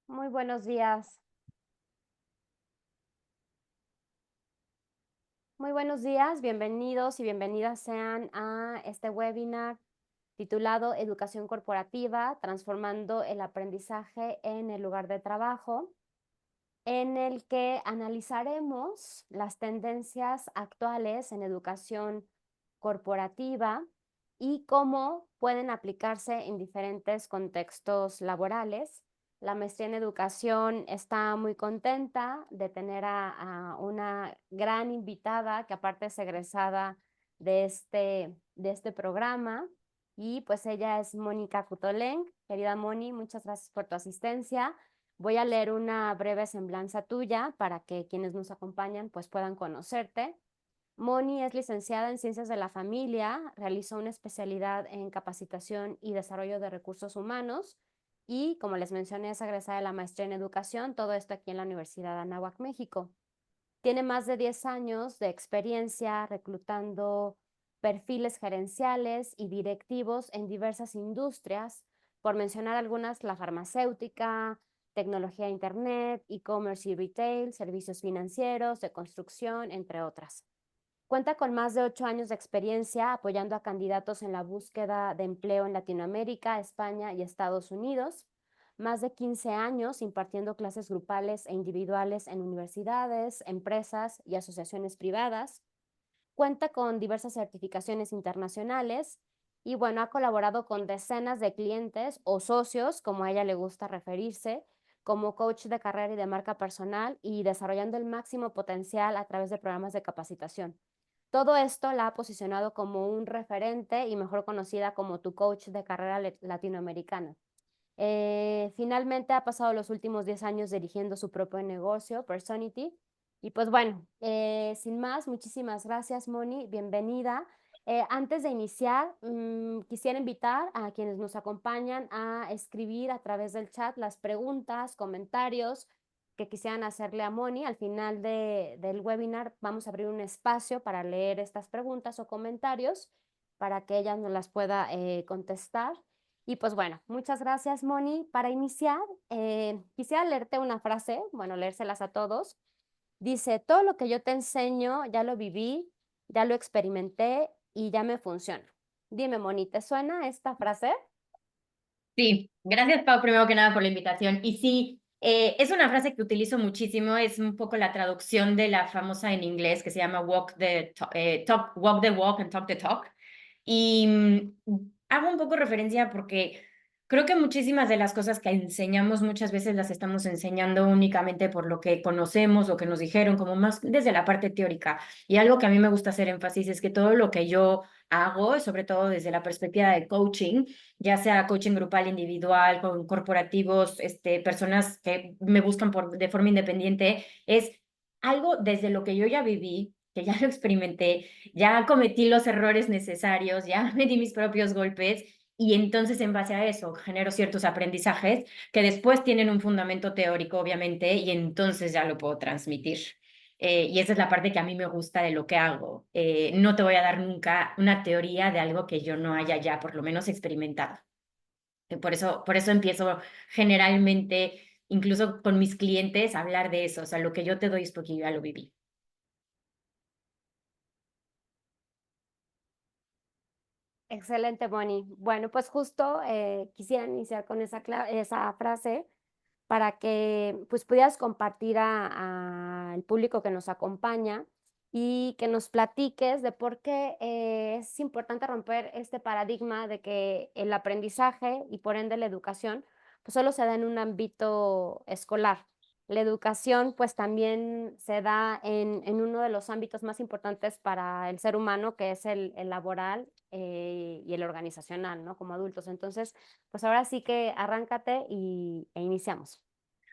Muy buenos días. Muy buenos días, bienvenidos y bienvenidas sean a este webinar titulado Educación Corporativa, transformando el aprendizaje en el lugar de trabajo, en el que analizaremos las tendencias actuales en educación corporativa y cómo pueden aplicarse en diferentes contextos laborales. La maestría en educación está muy contenta de tener a una gran invitada que aparte es egresada de este programa y pues ella es Mónica Cutoleng. Querida Moni, muchas gracias por tu asistencia. Voy a leer una breve semblanza tuya para que quienes nos acompañan pues puedan conocerte. Moni es licenciada en Ciencias de la Familia, realizó una especialidad en capacitación y desarrollo de recursos humanos y, como les mencioné, es egresada de la maestría en educación, todo esto aquí en la Universidad de Anáhuac, México. Tiene más de 10 años de experiencia reclutando perfiles gerenciales y directivos en diversas industrias, por mencionar algunas, la farmacéutica, tecnología de Internet, e-commerce y retail, servicios financieros, de construcción, entre otras. Cuenta con más de 8 años de experiencia apoyando a candidatos en la búsqueda de empleo en Latinoamérica, España y Estados Unidos. Más de 15 años impartiendo clases grupales e individuales en universidades, empresas y asociaciones privadas. Cuenta con diversas certificaciones internacionales y bueno, ha colaborado con decenas de clientes o socios, como a ella le gusta referirse, como coach de carrera y de marca personal y desarrollando el máximo potencial a través de programas de capacitación. Todo esto la ha posicionado como un referente y mejor conocida como tu coach de carrera latinoamericana. Finalmente ha pasado los últimos 10 años dirigiendo su propio negocio, Personity. Y pues bueno, sin más, muchísimas gracias, Moni, bienvenida. Antes de iniciar, quisiera invitar a quienes nos acompañan a escribir a través del chat las preguntas, comentarios que quisieran hacerle a Moni. Al final del webinar vamos a abrir un espacio para leer estas preguntas o comentarios para que ella nos las pueda contestar. Y pues bueno, muchas gracias, Moni. Para iniciar, quisiera leerte una frase, bueno, leérselas a todos. Dice, todo lo que yo te enseño ya lo viví, ya lo experimenté y ya me funciona. Dime, Moni, ¿te suena esta frase? Sí, gracias Pau, primero que nada por la invitación. Y sí, es una frase que utilizo muchísimo, es un poco la traducción de la famosa en inglés que se llama walk the walk and talk the talk. Y hago un poco referencia porque creo que muchísimas de las cosas que enseñamos muchas veces las estamos enseñando únicamente por lo que conocemos o que nos dijeron, como más desde la parte teórica. Y algo que a mí me gusta hacer énfasis es que todo lo que yo hago, sobre todo desde la perspectiva de coaching, ya sea coaching grupal, individual, con corporativos, personas que me buscan de forma independiente, es algo desde lo que yo ya viví, que ya lo experimenté, ya cometí los errores necesarios, ya me di mis propios golpes y entonces en base a eso genero ciertos aprendizajes que después tienen un fundamento teórico, obviamente, y entonces ya lo puedo transmitir. Y esa es la parte que a mí me gusta de lo que hago. No te voy a dar nunca una teoría de algo que yo no haya ya por lo menos experimentado. Por eso empiezo generalmente, incluso con mis clientes, a hablar de eso. O sea, lo que yo te doy es porque yo ya lo viví. Excelente, Moni. Bueno, pues justo quisiera iniciar con esa frase para que pues pudieras compartir al público que nos acompaña y que nos platiques de por qué es importante romper este paradigma de que el aprendizaje y por ende la educación pues solo se da en un ámbito escolar. La educación pues también se da en uno de los ámbitos más importantes para el ser humano, que es el laboral y el organizacional, ¿no? Como adultos. Entonces, pues ahora sí que arráncate e iniciamos.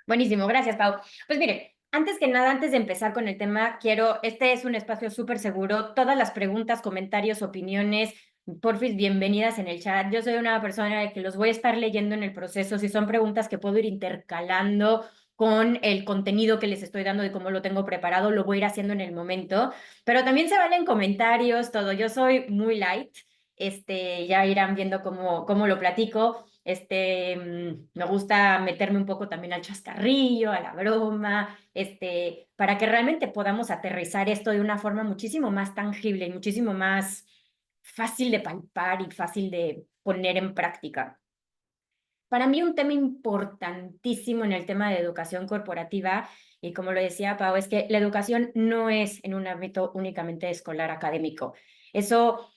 Buenísimo, gracias, Pau. Pues mire, antes que nada, antes de empezar con el tema, este es un espacio súper seguro. Todas las preguntas, comentarios, opiniones, porfis, bienvenidas en el chat. Yo soy una persona que los voy a estar leyendo en el proceso. Si son preguntas que puedo ir intercalando con el contenido que les estoy dando de cómo lo tengo preparado, lo voy a ir haciendo en el momento. Pero también se valen comentarios, todo. Yo soy muy light. Ya irán viendo cómo lo platico. Me gusta meterme un poco también al chascarrillo, a la broma, para que realmente podamos aterrizar esto de una forma muchísimo más tangible y muchísimo más fácil de palpar y fácil de poner en práctica. Para mí un tema importantísimo en el tema de educación corporativa, y como lo decía Pau, es que la educación no es en un ámbito únicamente escolar académico. Eso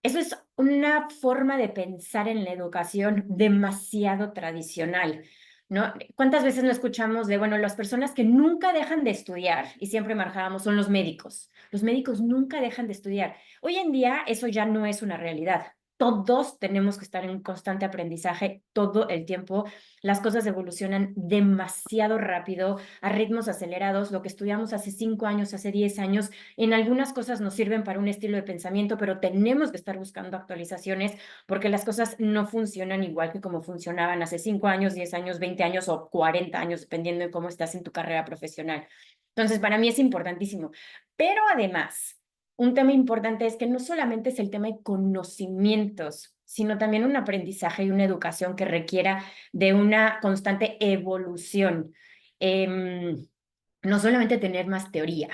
es una forma de pensar en la educación demasiado tradicional, ¿no? ¿Cuántas veces no escuchamos de, bueno, las personas que nunca dejan de estudiar y siempre marcábamos son los médicos? Los médicos nunca dejan de estudiar. Hoy en día eso ya no es una realidad. Todos tenemos que estar en un constante aprendizaje todo el tiempo. Las cosas evolucionan demasiado rápido, a ritmos acelerados. Lo que estudiamos hace 5 años, hace 10 años, en algunas cosas nos sirven para un estilo de pensamiento, pero tenemos que estar buscando actualizaciones porque las cosas no funcionan igual que como funcionaban hace 5 años, 10 años, 20 años o 40 años, dependiendo de cómo estás en tu carrera profesional. Entonces, para mí es importantísimo. Pero además, un tema importante es que no solamente es el tema de conocimientos, sino también un aprendizaje y una educación que requiera de una constante evolución. No solamente tener más teoría,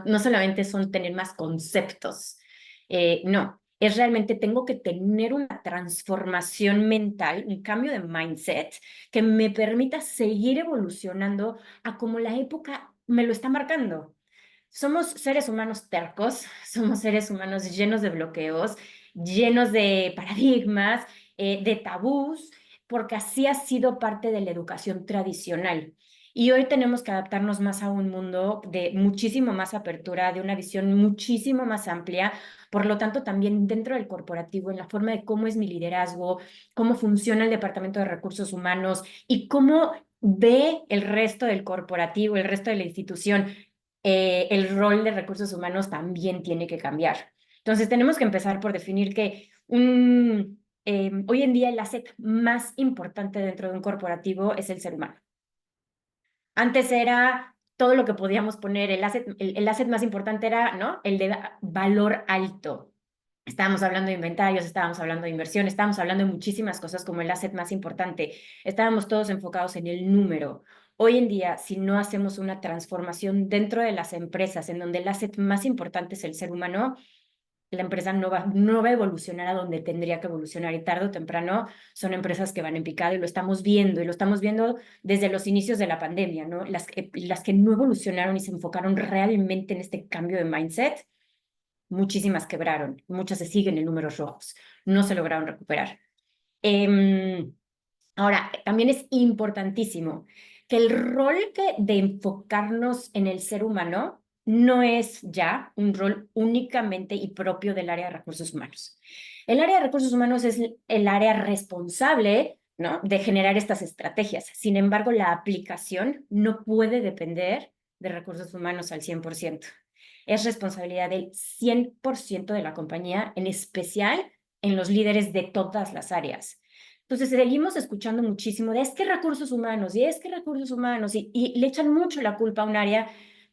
no solamente son tener más conceptos, no, es realmente tengo que tener una transformación mental, un cambio de mindset que me permita seguir evolucionando a como la época me lo está marcando. Somos seres humanos tercos, somos seres humanos llenos de bloqueos, llenos de paradigmas, de tabús, porque así ha sido parte de la educación tradicional. Y hoy tenemos que adaptarnos más a un mundo de muchísimo más apertura, de una visión muchísimo más amplia. Por lo tanto, también dentro del corporativo, en la forma de cómo es mi liderazgo, cómo funciona el Departamento de Recursos Humanos y cómo ve el resto del corporativo, el resto de la institución, el rol de recursos humanos también tiene que cambiar. Entonces, tenemos que empezar por definir que hoy en día el asset más importante dentro de un corporativo es el ser humano. Antes era todo lo que podíamos poner, el asset más importante era, ¿no? El de valor alto. Estábamos hablando de inventarios, estábamos hablando de inversión, estábamos hablando de muchísimas cosas como el asset más importante. Estábamos todos enfocados en el número. Hoy en día, si no hacemos una transformación dentro de las empresas en donde el asset más importante es el ser humano, la empresa no va a evolucionar a donde tendría que evolucionar y tarde o temprano son empresas que van en picado y lo estamos viendo desde los inicios de la pandemia, ¿no? Las que no evolucionaron y se enfocaron realmente en este cambio de mindset, muchísimas quebraron, muchas se siguen en números rojos, no se lograron recuperar. Ahora, también es importantísimo que el rol de enfocarnos en el ser humano no es ya un rol únicamente y propio del área de recursos humanos. El área de recursos humanos es el área responsable, ¿no?, de generar estas estrategias. Sin embargo, la aplicación no puede depender de recursos humanos al 100%. Es responsabilidad del 100% de la compañía, en especial en los líderes de todas las áreas. Entonces seguimos escuchando muchísimo de es que recursos humanos y es que recursos humanos y le echan mucho la culpa a un área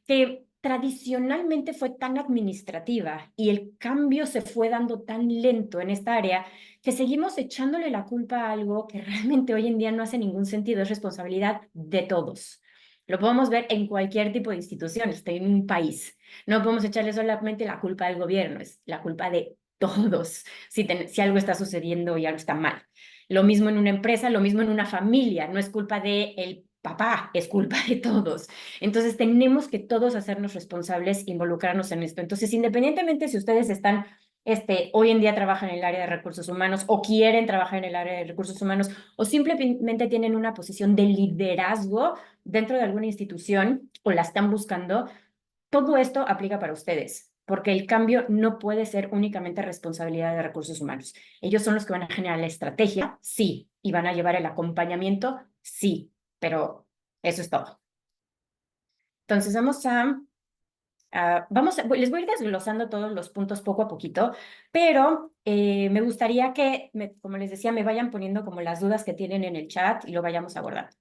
que tradicionalmente fue tan administrativa y el cambio se fue dando tan lento en esta área que seguimos echándole la culpa a algo que realmente hoy en día no hace ningún sentido, es responsabilidad de todos. Lo podemos ver en cualquier tipo de institución, en un país. No podemos echarle solamente la culpa al gobierno, es la culpa de todos si algo está sucediendo y algo está mal. Lo mismo en una empresa, lo mismo en una familia, no es culpa del papá, es culpa de todos. Entonces tenemos que todos hacernos responsables, involucrarnos en esto. Entonces, independientemente si ustedes están, hoy en día trabajan en el área de recursos humanos o quieren trabajar en el área de recursos humanos o simplemente tienen una posición de liderazgo dentro de alguna institución o la están buscando, todo esto aplica para ustedes, porque el cambio no puede ser únicamente responsabilidad de recursos humanos. Ellos son los que van a generar la estrategia, sí, y van a llevar el acompañamiento, sí, pero eso es todo. Entonces les voy a ir desglosando todos los puntos poco a poquito, pero me gustaría que, como les decía, me vayan poniendo como las dudas que tienen en el chat y lo vayamos abordando.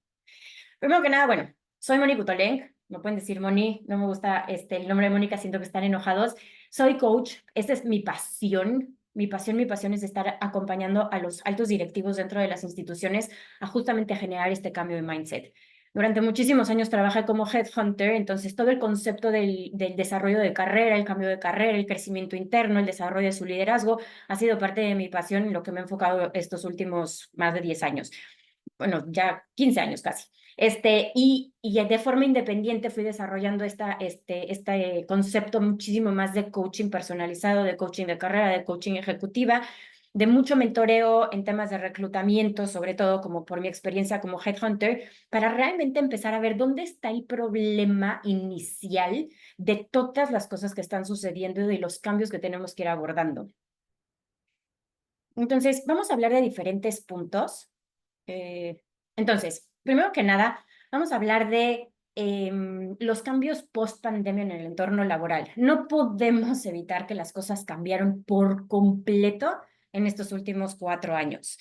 Primero que nada, bueno, soy Moni Gutoleng, me pueden decir Moni, no me gusta el nombre de Mónica, siento que están enojados. Soy coach, esta es mi pasión, mi pasión es estar acompañando a los altos directivos dentro de las instituciones a justamente a generar este cambio de mindset. Durante muchísimos años trabajé como headhunter, entonces todo el concepto del desarrollo de carrera, el cambio de carrera, el crecimiento interno, el desarrollo de su liderazgo, ha sido parte de mi pasión en lo que me he enfocado estos últimos más de 10 años. Bueno, ya 15 años casi. Y de forma independiente fui desarrollando este concepto muchísimo más de coaching personalizado, de coaching de carrera, de coaching ejecutiva, de mucho mentoreo en temas de reclutamiento, sobre todo como por mi experiencia como headhunter, para realmente empezar a ver dónde está el problema inicial de todas las cosas que están sucediendo y de los cambios que tenemos que ir abordando. Entonces, vamos a hablar de diferentes puntos. Entonces, primero que nada, vamos a hablar de los cambios post pandemia en el entorno laboral. No podemos evitar que las cosas cambiaron por completo en estos últimos 4 años.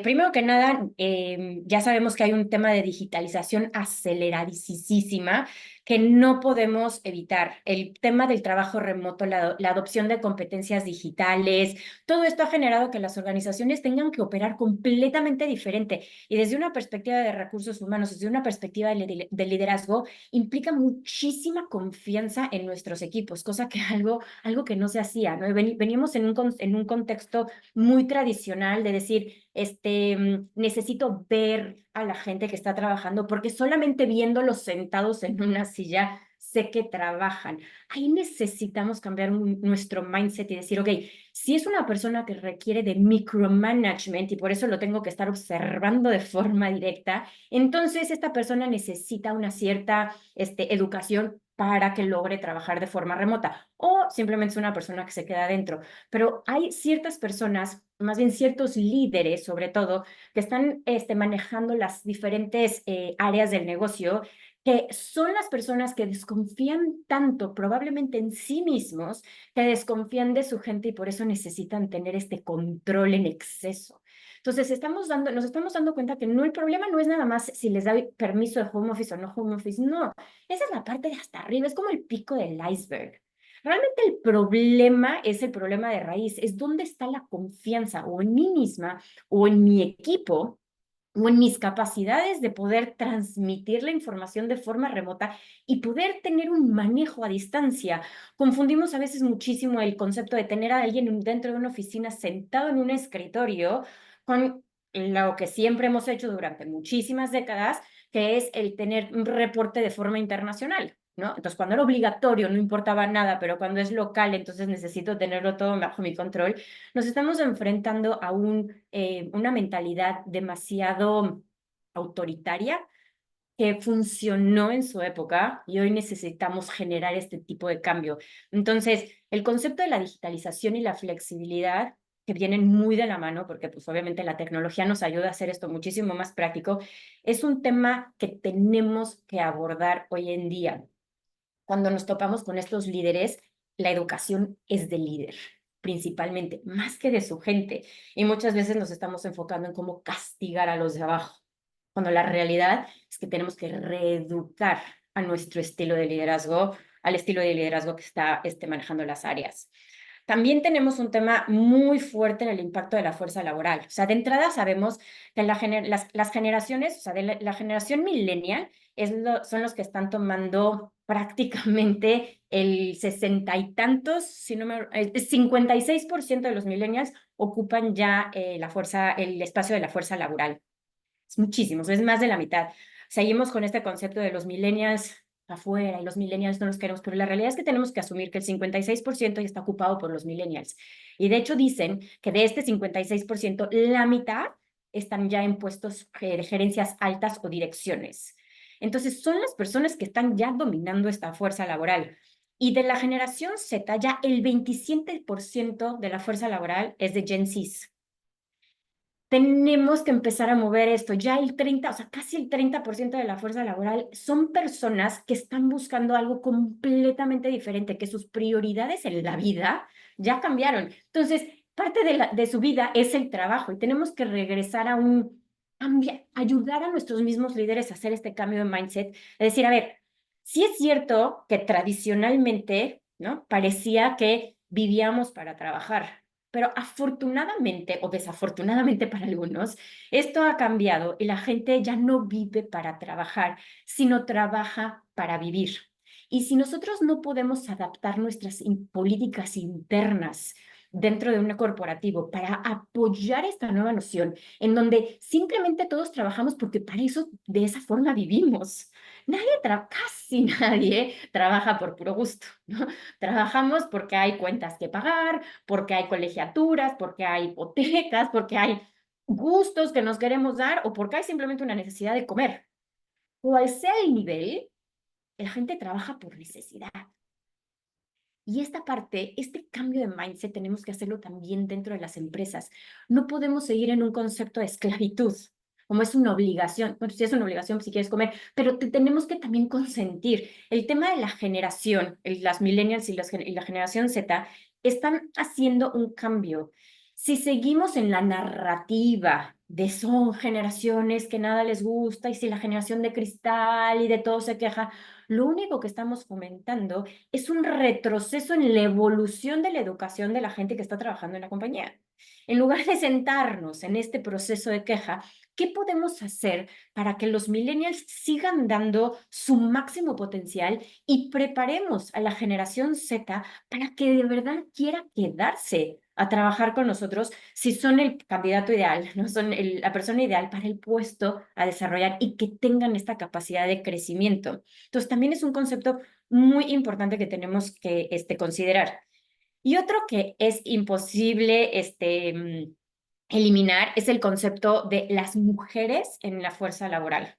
Primero que nada, ya sabemos que hay un tema de digitalización aceleradísima que no podemos evitar. El tema del trabajo remoto, la adopción de competencias digitales, todo esto ha generado que las organizaciones tengan que operar completamente diferente y desde una perspectiva de recursos humanos, desde una perspectiva de liderazgo, implica muchísima confianza en nuestros equipos, cosa que algo que no se hacía, ¿no? Veníamos en un contexto muy tradicional de decir, necesito ver a la gente que está trabajando porque solamente viéndolos sentados en una silla sé que trabajan. Ahí necesitamos cambiar nuestro mindset y decir, ok, si es una persona que requiere de micromanagement y por eso lo tengo que estar observando de forma directa, entonces esta persona necesita una cierta educación para que logre trabajar de forma remota o simplemente es una persona que se queda adentro. Pero hay ciertas personas, más bien ciertos líderes sobre todo, que están manejando las diferentes áreas del negocio que son las personas que desconfían tanto probablemente en sí mismos, que desconfían de su gente y por eso necesitan tener este control en exceso. Entonces, nos estamos dando cuenta que no, el problema no es nada más si les da permiso de home office o no home office, no, esa es la parte de hasta arriba, es como el pico del iceberg. Realmente el problema es el problema de raíz, es dónde está la confianza o en mí misma o en mi equipo o en mis capacidades de poder transmitir la información de forma remota y poder tener un manejo a distancia. Confundimos a veces muchísimo el concepto de tener a alguien dentro de una oficina sentado en un escritorio con lo que siempre hemos hecho durante muchísimas décadas, que es el tener un reporte de forma internacional, ¿no? Entonces, cuando era obligatorio no importaba nada, pero cuando es local, entonces necesito tenerlo todo bajo mi control. Nos estamos enfrentando a una mentalidad demasiado autoritaria que funcionó en su época y hoy necesitamos generar este tipo de cambio. Entonces, el concepto de la digitalización y la flexibilidad que vienen muy de la mano, porque pues obviamente la tecnología nos ayuda a hacer esto muchísimo más práctico, es un tema que tenemos que abordar hoy en día. Cuando nos topamos con estos líderes, la educación es del líder, principalmente, más que de su gente. Y muchas veces nos estamos enfocando en cómo castigar a los de abajo, cuando la realidad es que tenemos que reeducar a nuestro estilo de liderazgo, al estilo de liderazgo que está manejando las áreas. También tenemos un tema muy fuerte en el impacto de la fuerza laboral. O sea, de entrada sabemos que las generaciones, o sea, de la generación millennial son los que están tomando prácticamente el 60 y tantos, si no me, el 56% de los millennials ocupan ya el espacio de la fuerza laboral. Es muchísimo, es más de la mitad. Seguimos con este concepto de los millennials afuera y los millennials no los queremos, pero la realidad es que tenemos que asumir que el 56% ya está ocupado por los millennials. Y de hecho dicen que de este 56%, la mitad están ya en puestos de gerencias altas o direcciones. Entonces, son las personas que están ya dominando esta fuerza laboral. Y de la generación Z, ya el 27% de la fuerza laboral es de Gen Z. Tenemos que empezar a mover esto. Ya el 30, o sea, casi el 30% de la fuerza laboral son personas que están buscando algo completamente diferente, que sus prioridades en la vida ya cambiaron. Entonces, parte de su vida es el trabajo y tenemos que regresar ayudar a nuestros mismos líderes a hacer este cambio de mindset. Es decir, a ver, sí es cierto que tradicionalmente, ¿no? Parecía que vivíamos para trabajar. Pero afortunadamente o desafortunadamente para algunos, esto ha cambiado y la gente ya no vive para trabajar, sino trabaja para vivir. Y si nosotros no podemos adaptar nuestras políticas internas dentro de un corporativo para apoyar esta nueva noción, en donde simplemente todos trabajamos porque para eso, de esa forma vivimos. Casi nadie trabaja por puro gusto, ¿no? Trabajamos porque hay cuentas que pagar, porque hay colegiaturas, porque hay hipotecas, porque hay gustos que nos queremos dar o porque hay simplemente una necesidad de comer. Cual sea el nivel, la gente trabaja por necesidad. Y esta parte, este cambio de mindset, tenemos que hacerlo también dentro de las empresas. No podemos seguir en un concepto de esclavitud, como es una obligación. Bueno, sí es una obligación si quieres comer, pero te tenemos que también consentir. El tema de la generación, las millennials y la generación Z, están haciendo un cambio. Si seguimos en la narrativa de son generaciones que nada les gusta y si la generación de cristal y de todo se queja, lo único que estamos fomentando es un retroceso en la evolución de la educación de la gente que está trabajando en la compañía. En lugar de sentarnos en este proceso de queja, ¿qué podemos hacer para que los millennials sigan dando su máximo potencial y preparemos a la generación Z para que de verdad quiera quedarse a trabajar con nosotros si son el candidato ideal, no son la persona ideal para el puesto a desarrollar y que tengan esta capacidad de crecimiento? Entonces, también es un concepto muy importante que tenemos que considerar. Y otro que es imposible eliminar es el concepto de las mujeres en la fuerza laboral.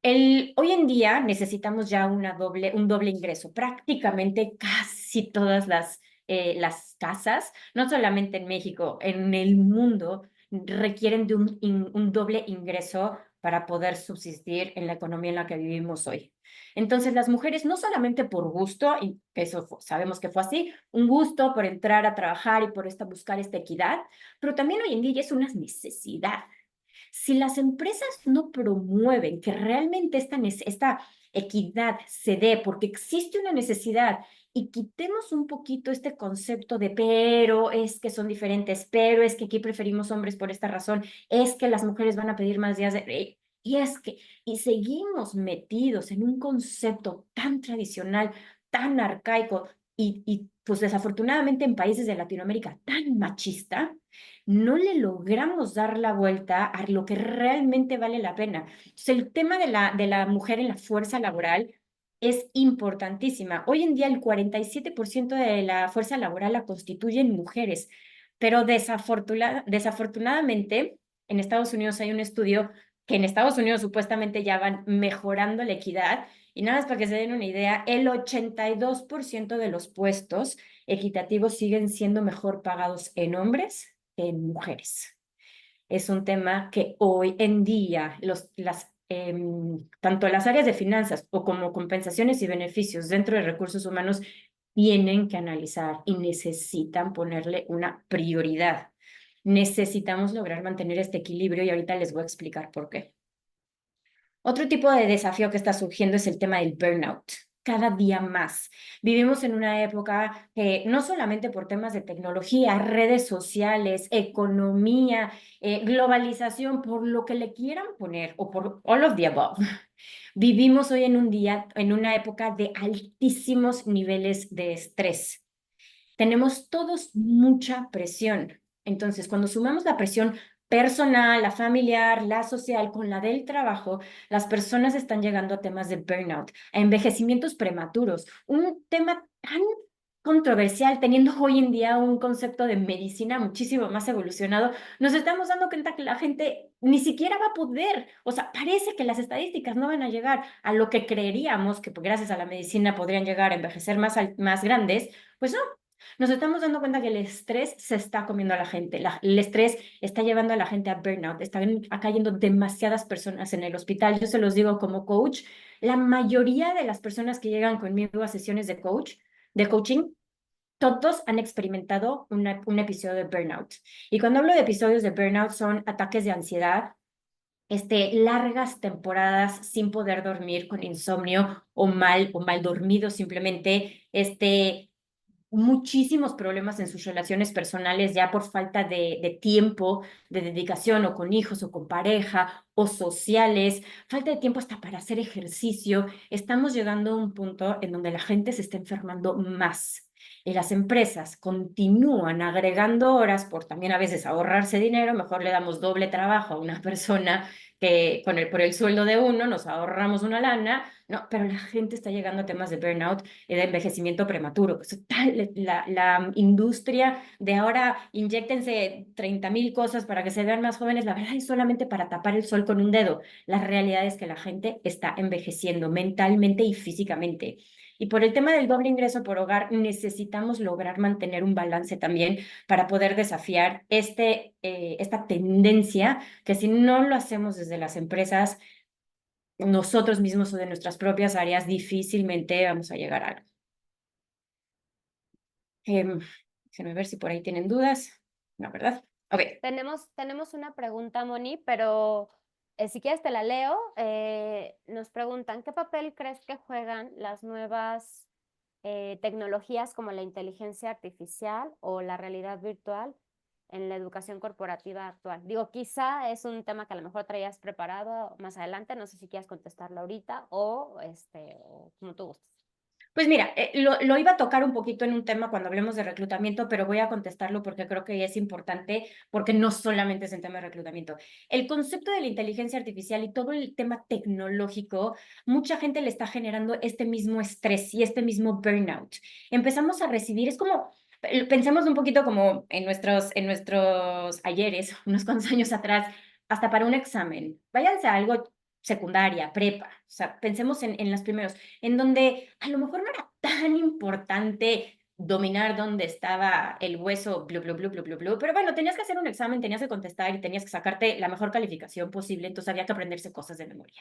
Hoy en día necesitamos ya un doble ingreso. Prácticamente casi todas las casas, no solamente en México, en el mundo, requieren de un doble ingreso para poder subsistir en la economía en la que vivimos hoy. Entonces, las mujeres, no solamente por gusto, y eso sabemos que fue así, un gusto por entrar a trabajar y por buscar esta equidad, pero también hoy en día ya es una necesidad. Si las empresas no promueven que realmente esta equidad se dé porque existe una necesidad y quitemos un poquito este concepto de pero es que son diferentes, pero es que aquí preferimos hombres por esta razón, es que las mujeres van a pedir más días de... Y es que, y seguimos metidos en un concepto tan tradicional, tan arcaico pues desafortunadamente en países de Latinoamérica tan machista, no le logramos dar la vuelta a lo que realmente vale la pena. Entonces, el tema de la mujer en la fuerza laboral es importantísima. Hoy en día el 47% de la fuerza laboral la constituyen mujeres, pero desafortunadamente en Estados Unidos hay un estudio que en Estados Unidos supuestamente ya van mejorando la equidad y nada más para que se den una idea, el 82% de los puestos equitativos siguen siendo mejor pagados en hombres en mujeres. Es un tema que hoy en día tanto las áreas de finanzas o como compensaciones y beneficios dentro de recursos humanos tienen que analizar y necesitan ponerle una prioridad. Necesitamos lograr mantener este equilibrio y ahorita les voy a explicar por qué. Otro tipo de desafío que está surgiendo es el tema del burnout. Cada día más. Vivimos en una época que no solamente por temas de tecnología, redes sociales, economía, globalización, por lo que le quieran poner, o por all of the above, vivimos hoy en un día, en una época de altísimos niveles de estrés. Tenemos todos mucha presión. Entonces, cuando sumamos la presión personal, la familiar, la social con la del trabajo, las personas están llegando a temas de burnout, a envejecimientos prematuros, un tema tan controversial, teniendo hoy en día un concepto de medicina muchísimo más evolucionado, nos estamos dando cuenta que la gente ni siquiera va a poder, o sea, parece que las estadísticas no van a llegar a lo que creeríamos que gracias a la medicina podrían llegar a envejecer más grandes, pues no, nos estamos dando cuenta que el estrés se está comiendo a la gente. El estrés está llevando a la gente a burnout. Están cayendo demasiadas personas en el hospital. Yo se los digo como coach. La mayoría de las personas que llegan conmigo a sesiones de coaching, todos han experimentado un episodio de burnout. Y cuando hablo de episodios de burnout son ataques de ansiedad, largas temporadas sin poder dormir con insomnio o mal dormido simplemente, muchísimos problemas en sus relaciones personales ya por falta de tiempo, de dedicación o con hijos o con pareja o sociales, falta de tiempo hasta para hacer ejercicio. Estamos llegando a un punto en donde la gente se está enfermando más. Y las empresas continúan agregando horas por también a veces ahorrarse dinero, mejor le damos doble trabajo a una persona que por el sueldo de uno nos ahorramos una lana, no, pero la gente está llegando a temas de burnout y de envejecimiento prematuro. Pues, la industria de ahora inyéctense 30,000 cosas para que se vean más jóvenes, la verdad es solamente para tapar el sol con un dedo. La realidad es que la gente está envejeciendo mentalmente y físicamente. Y por el tema del doble ingreso por hogar, necesitamos lograr mantener un balance también para poder desafiar esta tendencia que si no lo hacemos desde las empresas, nosotros mismos o de nuestras propias áreas, difícilmente vamos a llegar a algo. Déjenme ver si por ahí tienen dudas. No, ¿verdad? Ok. Tenemos una pregunta, Moni, pero si quieres te la leo. Nos preguntan, ¿qué papel crees que juegan las nuevas tecnologías como la inteligencia artificial o la realidad virtual en la educación corporativa actual? Digo, quizá es un tema que a lo mejor traías preparado más adelante, no sé si quieres contestarlo ahorita o como tú gustes. Pues mira, lo iba a tocar un poquito en un tema cuando hablemos de reclutamiento, pero voy a contestarlo porque creo que es importante, porque no solamente es en tema de reclutamiento. El concepto de la inteligencia artificial y todo el tema tecnológico, mucha gente le está generando este mismo estrés y este mismo burnout. Empezamos a recibir, es como, pensemos un poquito como en nuestros ayeres, unos cuantos años atrás, hasta para un examen. Váyanse a algo secundaria, prepa, o sea, pensemos en los primeros en donde a lo mejor no era tan importante dominar dónde estaba el hueso, blu, blu, blu, blu, blu, blu, pero bueno, tenías que hacer un examen, tenías que contestar y tenías que sacarte la mejor calificación posible, entonces había que aprenderse cosas de memoria.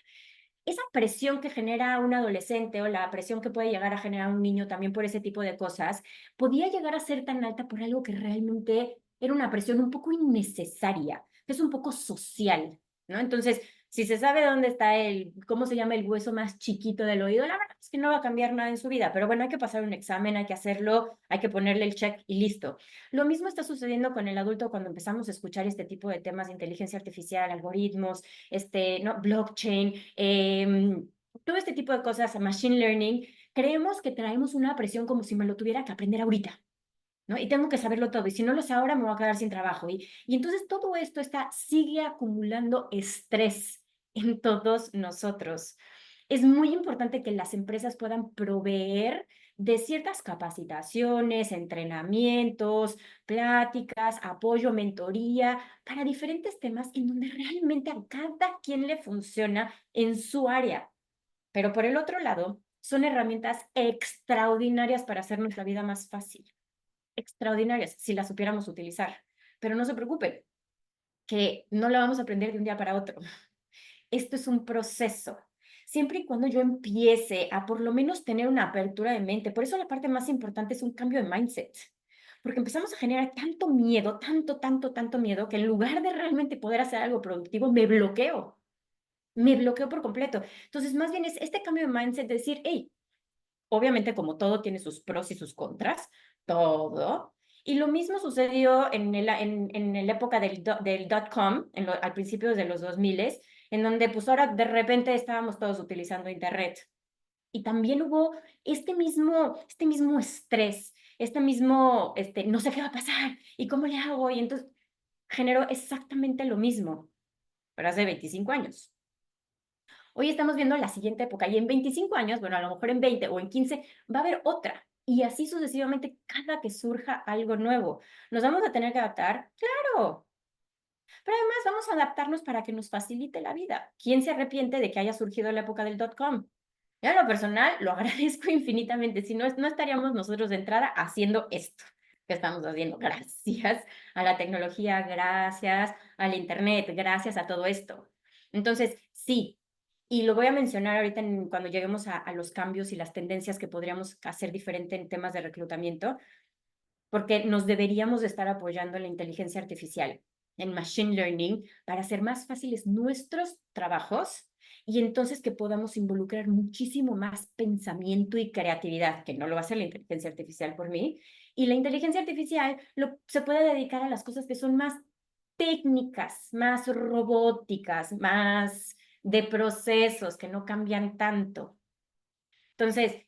Esa presión que genera un adolescente o la presión que puede llegar a generar un niño también por ese tipo de cosas, podía llegar a ser tan alta por algo que realmente era una presión un poco innecesaria, que es un poco social, ¿no? Entonces, si se sabe dónde está cómo se llama el hueso más chiquito del oído, la verdad es que no va a cambiar nada en su vida, pero bueno, hay que pasar un examen, hay que hacerlo, hay que ponerle el check y listo. Lo mismo está sucediendo con el adulto cuando empezamos a escuchar este tipo de temas de inteligencia artificial, algoritmos, ¿no? Blockchain, todo este tipo de cosas, machine learning, creemos que traemos una presión como si me lo tuviera que aprender ahorita. ¿No? Y tengo que saberlo todo, y si no lo sé ahora me voy a quedar sin trabajo. Y entonces todo esto sigue acumulando estrés en todos nosotros. Es muy importante que las empresas puedan proveer de ciertas capacitaciones, entrenamientos, pláticas, apoyo, mentoría para diferentes temas en donde realmente a cada quien le funciona en su área. Pero por el otro lado, son herramientas extraordinarias para hacer nuestra vida más fácil, extraordinarias si las supiéramos utilizar. Pero no se preocupen, que no la vamos a aprender de un día para otro. Esto es un proceso. Siempre y cuando yo empiece a por lo menos tener una apertura de mente, por eso la parte más importante es un cambio de mindset, porque empezamos a generar tanto miedo, tanto miedo, que en lugar de realmente poder hacer algo productivo, me bloqueo por completo. Entonces, más bien es este cambio de mindset de decir, hey, obviamente como todo tiene sus pros y sus contras, todo. Y lo mismo sucedió en la época del dot-com, al principio de los 2000, en donde pues ahora de repente estábamos todos utilizando Internet. Y también hubo este mismo estrés, no sé qué va a pasar y cómo le hago. Y entonces generó exactamente lo mismo, pero hace 25 años. Hoy estamos viendo la siguiente época y en 25 años, bueno, a lo mejor en 20 o en 15 va a haber otra. Y así sucesivamente cada que surja algo nuevo. ¿Nos vamos a tener que adaptar? Claro. Pero además vamos a adaptarnos para que nos facilite la vida. ¿Quién se arrepiente de que haya surgido la época del dot-com? Yo en lo personal lo agradezco infinitamente. Si no, no estaríamos nosotros de entrada haciendo esto que estamos haciendo. Gracias a la tecnología, gracias al Internet, gracias a todo esto. Entonces, sí, y lo voy a mencionar ahorita cuando lleguemos a los cambios y las tendencias que podríamos hacer diferente en temas de reclutamiento, porque nos deberíamos de estar apoyando en la inteligencia artificial. en Machine Learning para hacer más fáciles nuestros trabajos y entonces que podamos involucrar muchísimo más pensamiento y creatividad, que no lo va a hacer la inteligencia artificial por mí. Y la inteligencia artificial se puede dedicar a las cosas que son más técnicas, más robóticas, más de procesos que no cambian tanto. Entonces,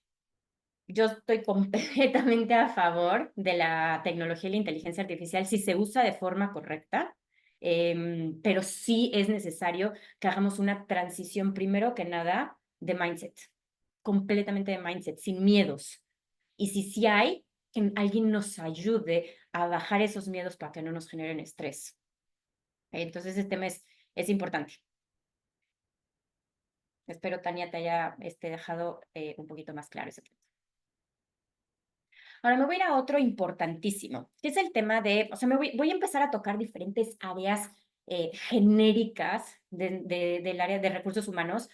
yo estoy completamente a favor de la tecnología y la inteligencia artificial si se usa de forma correcta, pero sí es necesario que hagamos una transición, primero que nada, de mindset, completamente de mindset, sin miedos. Y si sí hay, que alguien nos ayude a bajar esos miedos para que no nos generen estrés. Entonces, este tema es importante. Espero, Tania, te haya dejado un poquito más claro ese punto. Ahora me voy a ir a otro importantísimo, que es el tema de, o sea, voy a empezar a tocar diferentes áreas genéricas del área de recursos humanos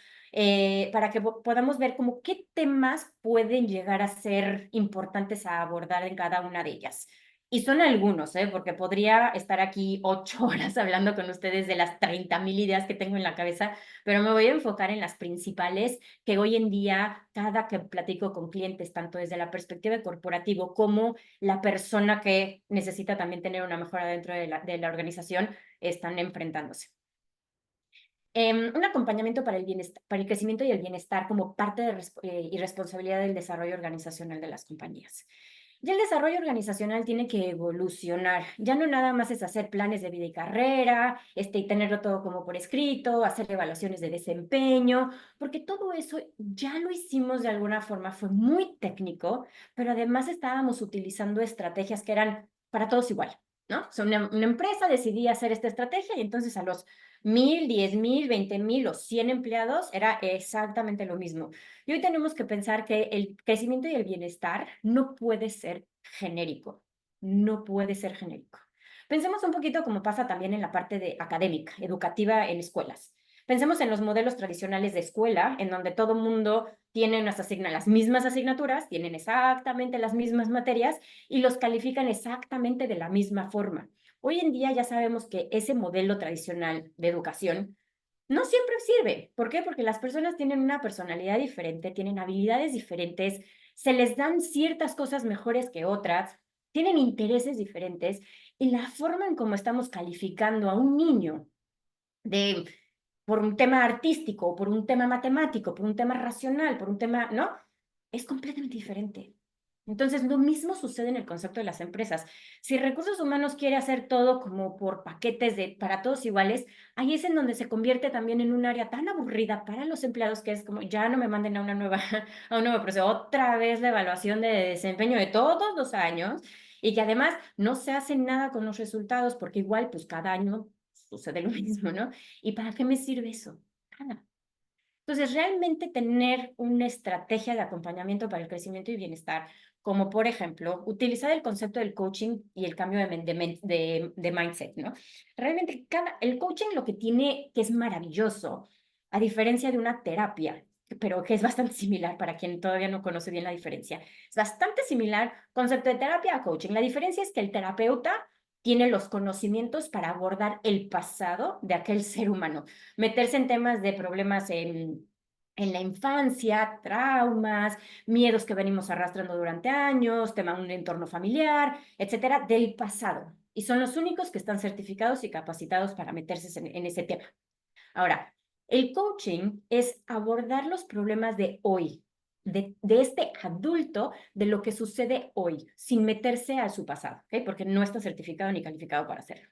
para que podamos ver como qué temas pueden llegar a ser importantes a abordar en cada una de ellas. Y son algunos, porque podría estar aquí 8 horas hablando con ustedes de las 30,000 ideas que tengo en la cabeza, pero me voy a enfocar en las principales que hoy en día, cada que platico con clientes, tanto desde la perspectiva de corporativo como la persona que necesita también tener una mejora dentro de la organización, están enfrentándose. Un acompañamiento para el bienestar, para el crecimiento y el bienestar como parte y responsabilidad del desarrollo organizacional de las compañías. Ya el desarrollo organizacional tiene que evolucionar. Ya no nada más es hacer planes de vida y carrera, y tenerlo todo como por escrito, hacer evaluaciones de desempeño, porque todo eso ya lo hicimos de alguna forma, fue muy técnico, pero además estábamos utilizando estrategias que eran para todos igual, ¿no? O sea, una empresa decidía hacer esta estrategia y entonces a los 1,000, 10,000, 20,000 o 100 empleados era exactamente lo mismo. Y hoy tenemos que pensar que el crecimiento y el bienestar no puede ser genérico, no puede ser genérico. Pensemos un poquito como pasa también en la parte de académica, educativa en escuelas. Pensemos en los modelos tradicionales de escuela, en donde todo mundo tiene las mismas asignaturas, tienen exactamente las mismas materias y los califican exactamente de la misma forma. Hoy en día ya sabemos que ese modelo tradicional de educación no siempre sirve. ¿Por qué? Porque las personas tienen una personalidad diferente, tienen habilidades diferentes, se les dan ciertas cosas mejores que otras, tienen intereses diferentes y la forma en cómo estamos calificando a un niño por un tema artístico, por un tema matemático, por un tema racional, por un tema, ¿no? Es completamente diferente. Entonces, lo mismo sucede en el concepto de las empresas. Si recursos humanos quiere hacer todo como por paquetes para todos iguales, ahí es en donde se convierte también en un área tan aburrida para los empleados que es como, ya no me manden a a un nuevo proceso, otra vez la evaluación de desempeño de todos los años y que además no se hace nada con los resultados porque igual, pues cada año sucede lo mismo, ¿no? ¿Y para qué me sirve eso? Nada. Entonces, realmente tener una estrategia de acompañamiento para el crecimiento y bienestar, como por ejemplo, utilizar el concepto del coaching y el cambio de mindset, ¿no? Realmente el coaching lo que tiene, que es maravilloso, a diferencia de una terapia, pero que es bastante similar para quien todavía no conoce bien la diferencia, es bastante similar concepto de terapia a coaching. La diferencia es que el terapeuta tiene los conocimientos para abordar el pasado de aquel ser humano, meterse en temas de problemas en la infancia, traumas, miedos que venimos arrastrando durante años, tema de un entorno familiar, etcétera, del pasado. Y son los únicos que están certificados y capacitados para meterse en ese tema. Ahora, el coaching es abordar los problemas de hoy, de este adulto, de lo que sucede hoy, sin meterse a su pasado, ¿ok? Porque no está certificado ni calificado para hacerlo.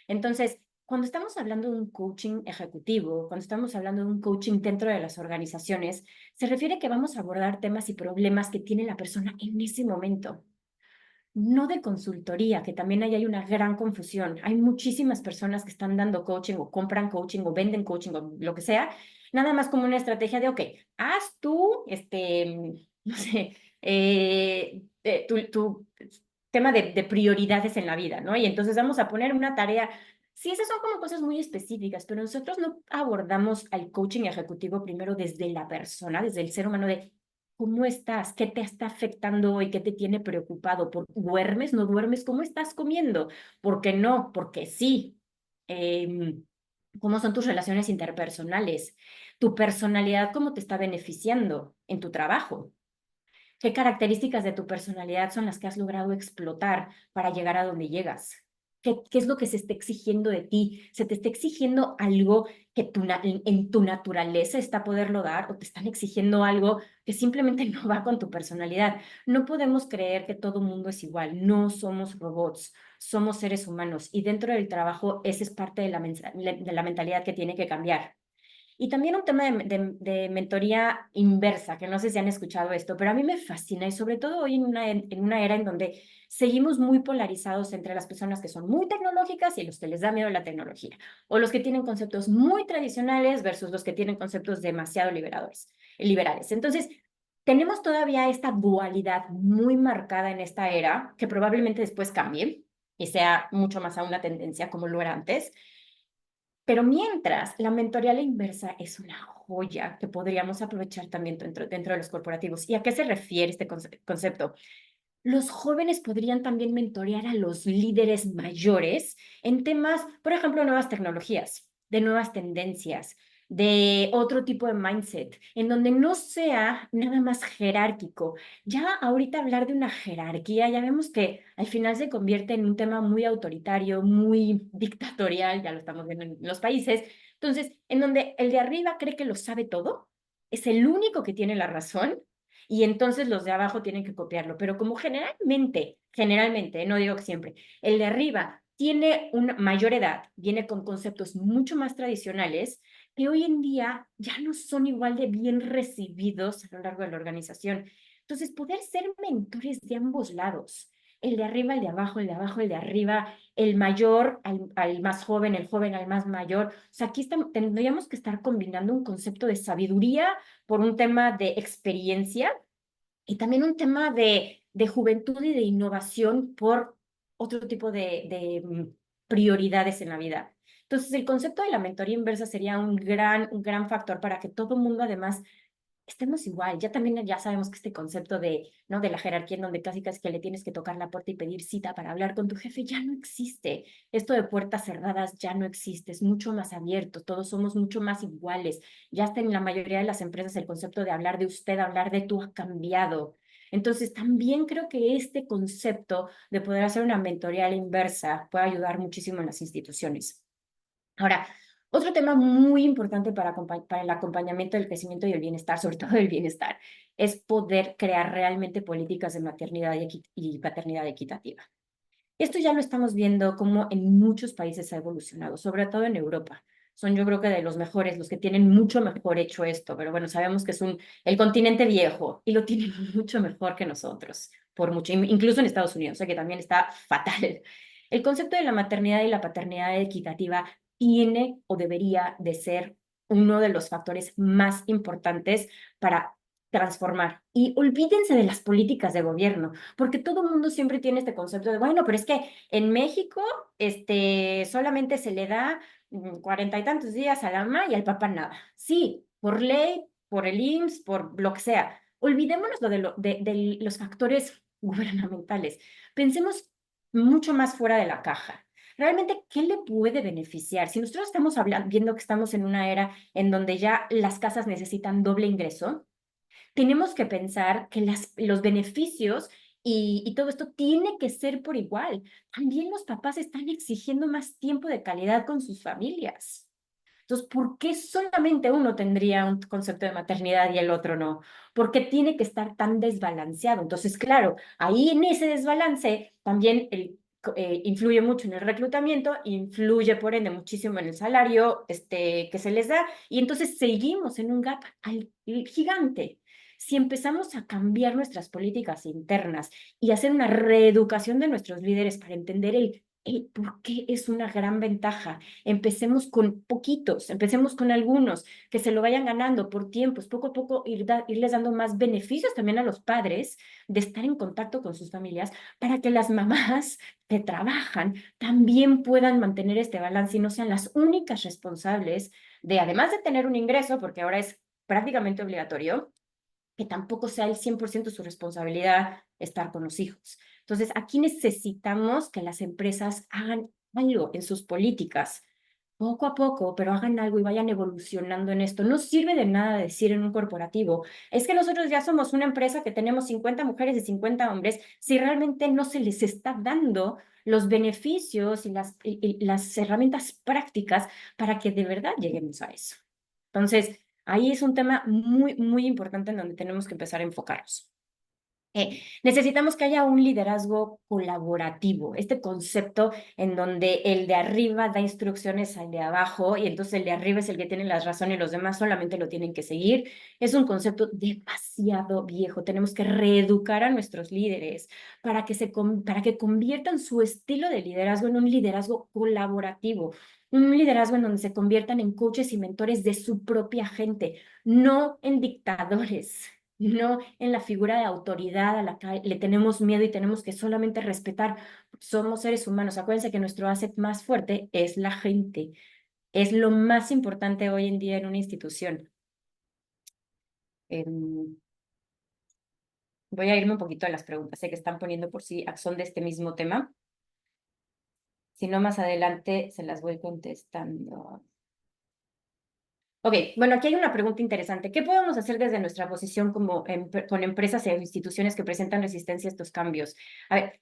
Entonces, cuando estamos hablando de un coaching ejecutivo, cuando estamos hablando de un coaching dentro de las organizaciones, se refiere que vamos a abordar temas y problemas que tiene la persona en ese momento, no de consultoría, que también ahí hay una gran confusión. Hay muchísimas personas que están dando coaching o compran coaching o venden coaching o lo que sea, nada más como una estrategia de, ok, haz tú, no sé, tu tema de prioridades en la vida, ¿no? Y entonces vamos a poner una tarea. Sí, esas son como cosas muy específicas, pero nosotros no abordamos al coaching ejecutivo primero desde la persona, desde el ser humano de ¿cómo estás? ¿Qué te está afectando hoy? ¿Qué te tiene preocupado? ¿Duermes? ¿No duermes? ¿Cómo estás comiendo? ¿Por qué no? Porque sí. cómo son tus relaciones interpersonales, tu personalidad, cómo te está beneficiando en tu trabajo. ¿Qué características de tu personalidad son las que has logrado explotar para llegar a donde llegas? ¿Qué es lo que se está exigiendo de ti? ¿Se te está exigiendo algo que en tu naturaleza está poderlo dar o te están exigiendo algo que simplemente no va con tu personalidad? No podemos creer que todo mundo es igual, no somos robots, somos seres humanos y dentro del trabajo esa es parte de la mentalidad que tiene que cambiar. Y también un tema de mentoría inversa, que no sé si han escuchado esto, pero a mí me fascina y sobre todo hoy en una era en donde seguimos muy polarizados entre las personas que son muy tecnológicas y los que les da miedo la tecnología, o los que tienen conceptos muy tradicionales versus los que tienen conceptos demasiado liberales. Entonces, tenemos todavía esta dualidad muy marcada en esta era, que probablemente después cambie y sea mucho más a una tendencia como lo era antes, pero mientras, la mentoría a la inversa es una joya que podríamos aprovechar también dentro de los corporativos. ¿Y a qué se refiere este concepto? Los jóvenes podrían también mentorear a los líderes mayores en temas, por ejemplo, de nuevas tecnologías, de nuevas tendencias, de otro tipo de mindset, en donde no sea nada más jerárquico. Ya ahorita hablar de una jerarquía, ya vemos que al final se convierte en un tema muy autoritario, muy dictatorial, ya lo estamos viendo en los países. Entonces, en donde el de arriba cree que lo sabe todo, es el único que tiene la razón y entonces los de abajo tienen que copiarlo. Pero como generalmente, no digo que siempre, el de arriba tiene una mayor edad, viene con conceptos mucho más tradicionales que hoy en día ya no son igual de bien recibidos a lo largo de la organización. Entonces, poder ser mentores de ambos lados, el de arriba, el de abajo, el de abajo, el de arriba, el mayor al más joven, el joven al más mayor. O sea, aquí tendríamos que estar combinando un concepto de sabiduría por un tema de experiencia y también un tema de juventud y de innovación por otro tipo de prioridades en la vida. Entonces, el concepto de la mentoría inversa sería un gran factor para que todo el mundo además estemos igual. Ya también ya sabemos que este concepto de, ¿no? de la jerarquía en donde casi casi que le tienes que tocar la puerta y pedir cita para hablar con tu jefe ya no existe. Esto de puertas cerradas ya no existe, es mucho más abierto, todos somos mucho más iguales. Ya está en la mayoría de las empresas el concepto de hablar de usted, hablar de tú ha cambiado. Entonces, también creo que este concepto de poder hacer una mentoría a la inversa puede ayudar muchísimo en las instituciones. Ahora, otro tema muy importante para el acompañamiento del crecimiento y el bienestar, sobre todo el bienestar, es poder crear realmente políticas de maternidad y paternidad equitativa. Esto ya lo estamos viendo como en muchos países ha evolucionado, sobre todo en Europa. Son yo creo que de los mejores, los que tienen mucho mejor hecho esto, pero bueno, sabemos que es el continente viejo y lo tienen mucho mejor que nosotros, por mucho, incluso en Estados Unidos, o sea que también está fatal. El concepto de la maternidad y la paternidad equitativa tiene o debería de ser uno de los factores más importantes para transformar. Y olvídense de las políticas de gobierno, porque todo el mundo siempre tiene este concepto de, bueno, pero es que en México solamente se le da 40 y tantos días a la mamá y al papá nada. Sí, por ley, por el IMSS, por lo que sea. Olvidémonos de los factores gubernamentales. Pensemos mucho más fuera de la caja. Realmente, ¿qué le puede beneficiar? Si nosotros estamos viendo que estamos en una era en donde ya las casas necesitan doble ingreso, tenemos que pensar que los beneficios y todo esto tiene que ser por igual. También los papás están exigiendo más tiempo de calidad con sus familias. Entonces, ¿por qué solamente uno tendría un concepto de maternidad y el otro no? ¿Por qué tiene que estar tan desbalanceado? Entonces, claro, ahí en ese desbalance también influye mucho en el reclutamiento, influye por ende muchísimo en el salario que se les da y entonces seguimos en un gap gigante. Si empezamos a cambiar nuestras políticas internas y hacer una reeducación de nuestros líderes para entender el por qué es una gran ventaja. Empecemos con poquitos, empecemos con algunos, que se lo vayan ganando por tiempos, poco a poco irles dando más beneficios también a los padres de estar en contacto con sus familias para que las mamás que trabajan también puedan mantener este balance y no sean las únicas responsables de, además de tener un ingreso, porque ahora es prácticamente obligatorio, que tampoco sea el 100% su responsabilidad estar con los hijos. Entonces, aquí necesitamos que las empresas hagan algo en sus políticas poco a poco, pero hagan algo y vayan evolucionando en esto. No sirve de nada decir en un corporativo, es que nosotros ya somos una empresa que tenemos 50 mujeres y 50 hombres, si realmente no se les está dando los beneficios y las herramientas prácticas para que de verdad lleguemos a eso. Entonces, ahí es un tema muy, muy importante en donde tenemos que empezar a enfocarnos. Necesitamos que haya un liderazgo colaborativo, este concepto en donde el de arriba da instrucciones al de abajo y entonces el de arriba es el que tiene las razones y los demás solamente lo tienen que seguir. Es un concepto demasiado viejo. Tenemos que reeducar a nuestros líderes para que conviertan su estilo de liderazgo en un liderazgo colaborativo, un liderazgo en donde se conviertan en coaches y mentores de su propia gente, no en dictadores, no en la figura de autoridad a la que le tenemos miedo y tenemos que solamente respetar. Somos seres humanos. Acuérdense que nuestro asset más fuerte es la gente. Es lo más importante hoy en día en una institución. Voy a irme un poquito a las preguntas. Sé que están poniendo por sí son de este mismo tema. Si no, más adelante se las voy contestando. Ok, bueno, aquí hay una pregunta interesante. ¿Qué podemos hacer desde nuestra posición como con empresas e instituciones que presentan resistencia a estos cambios? A ver,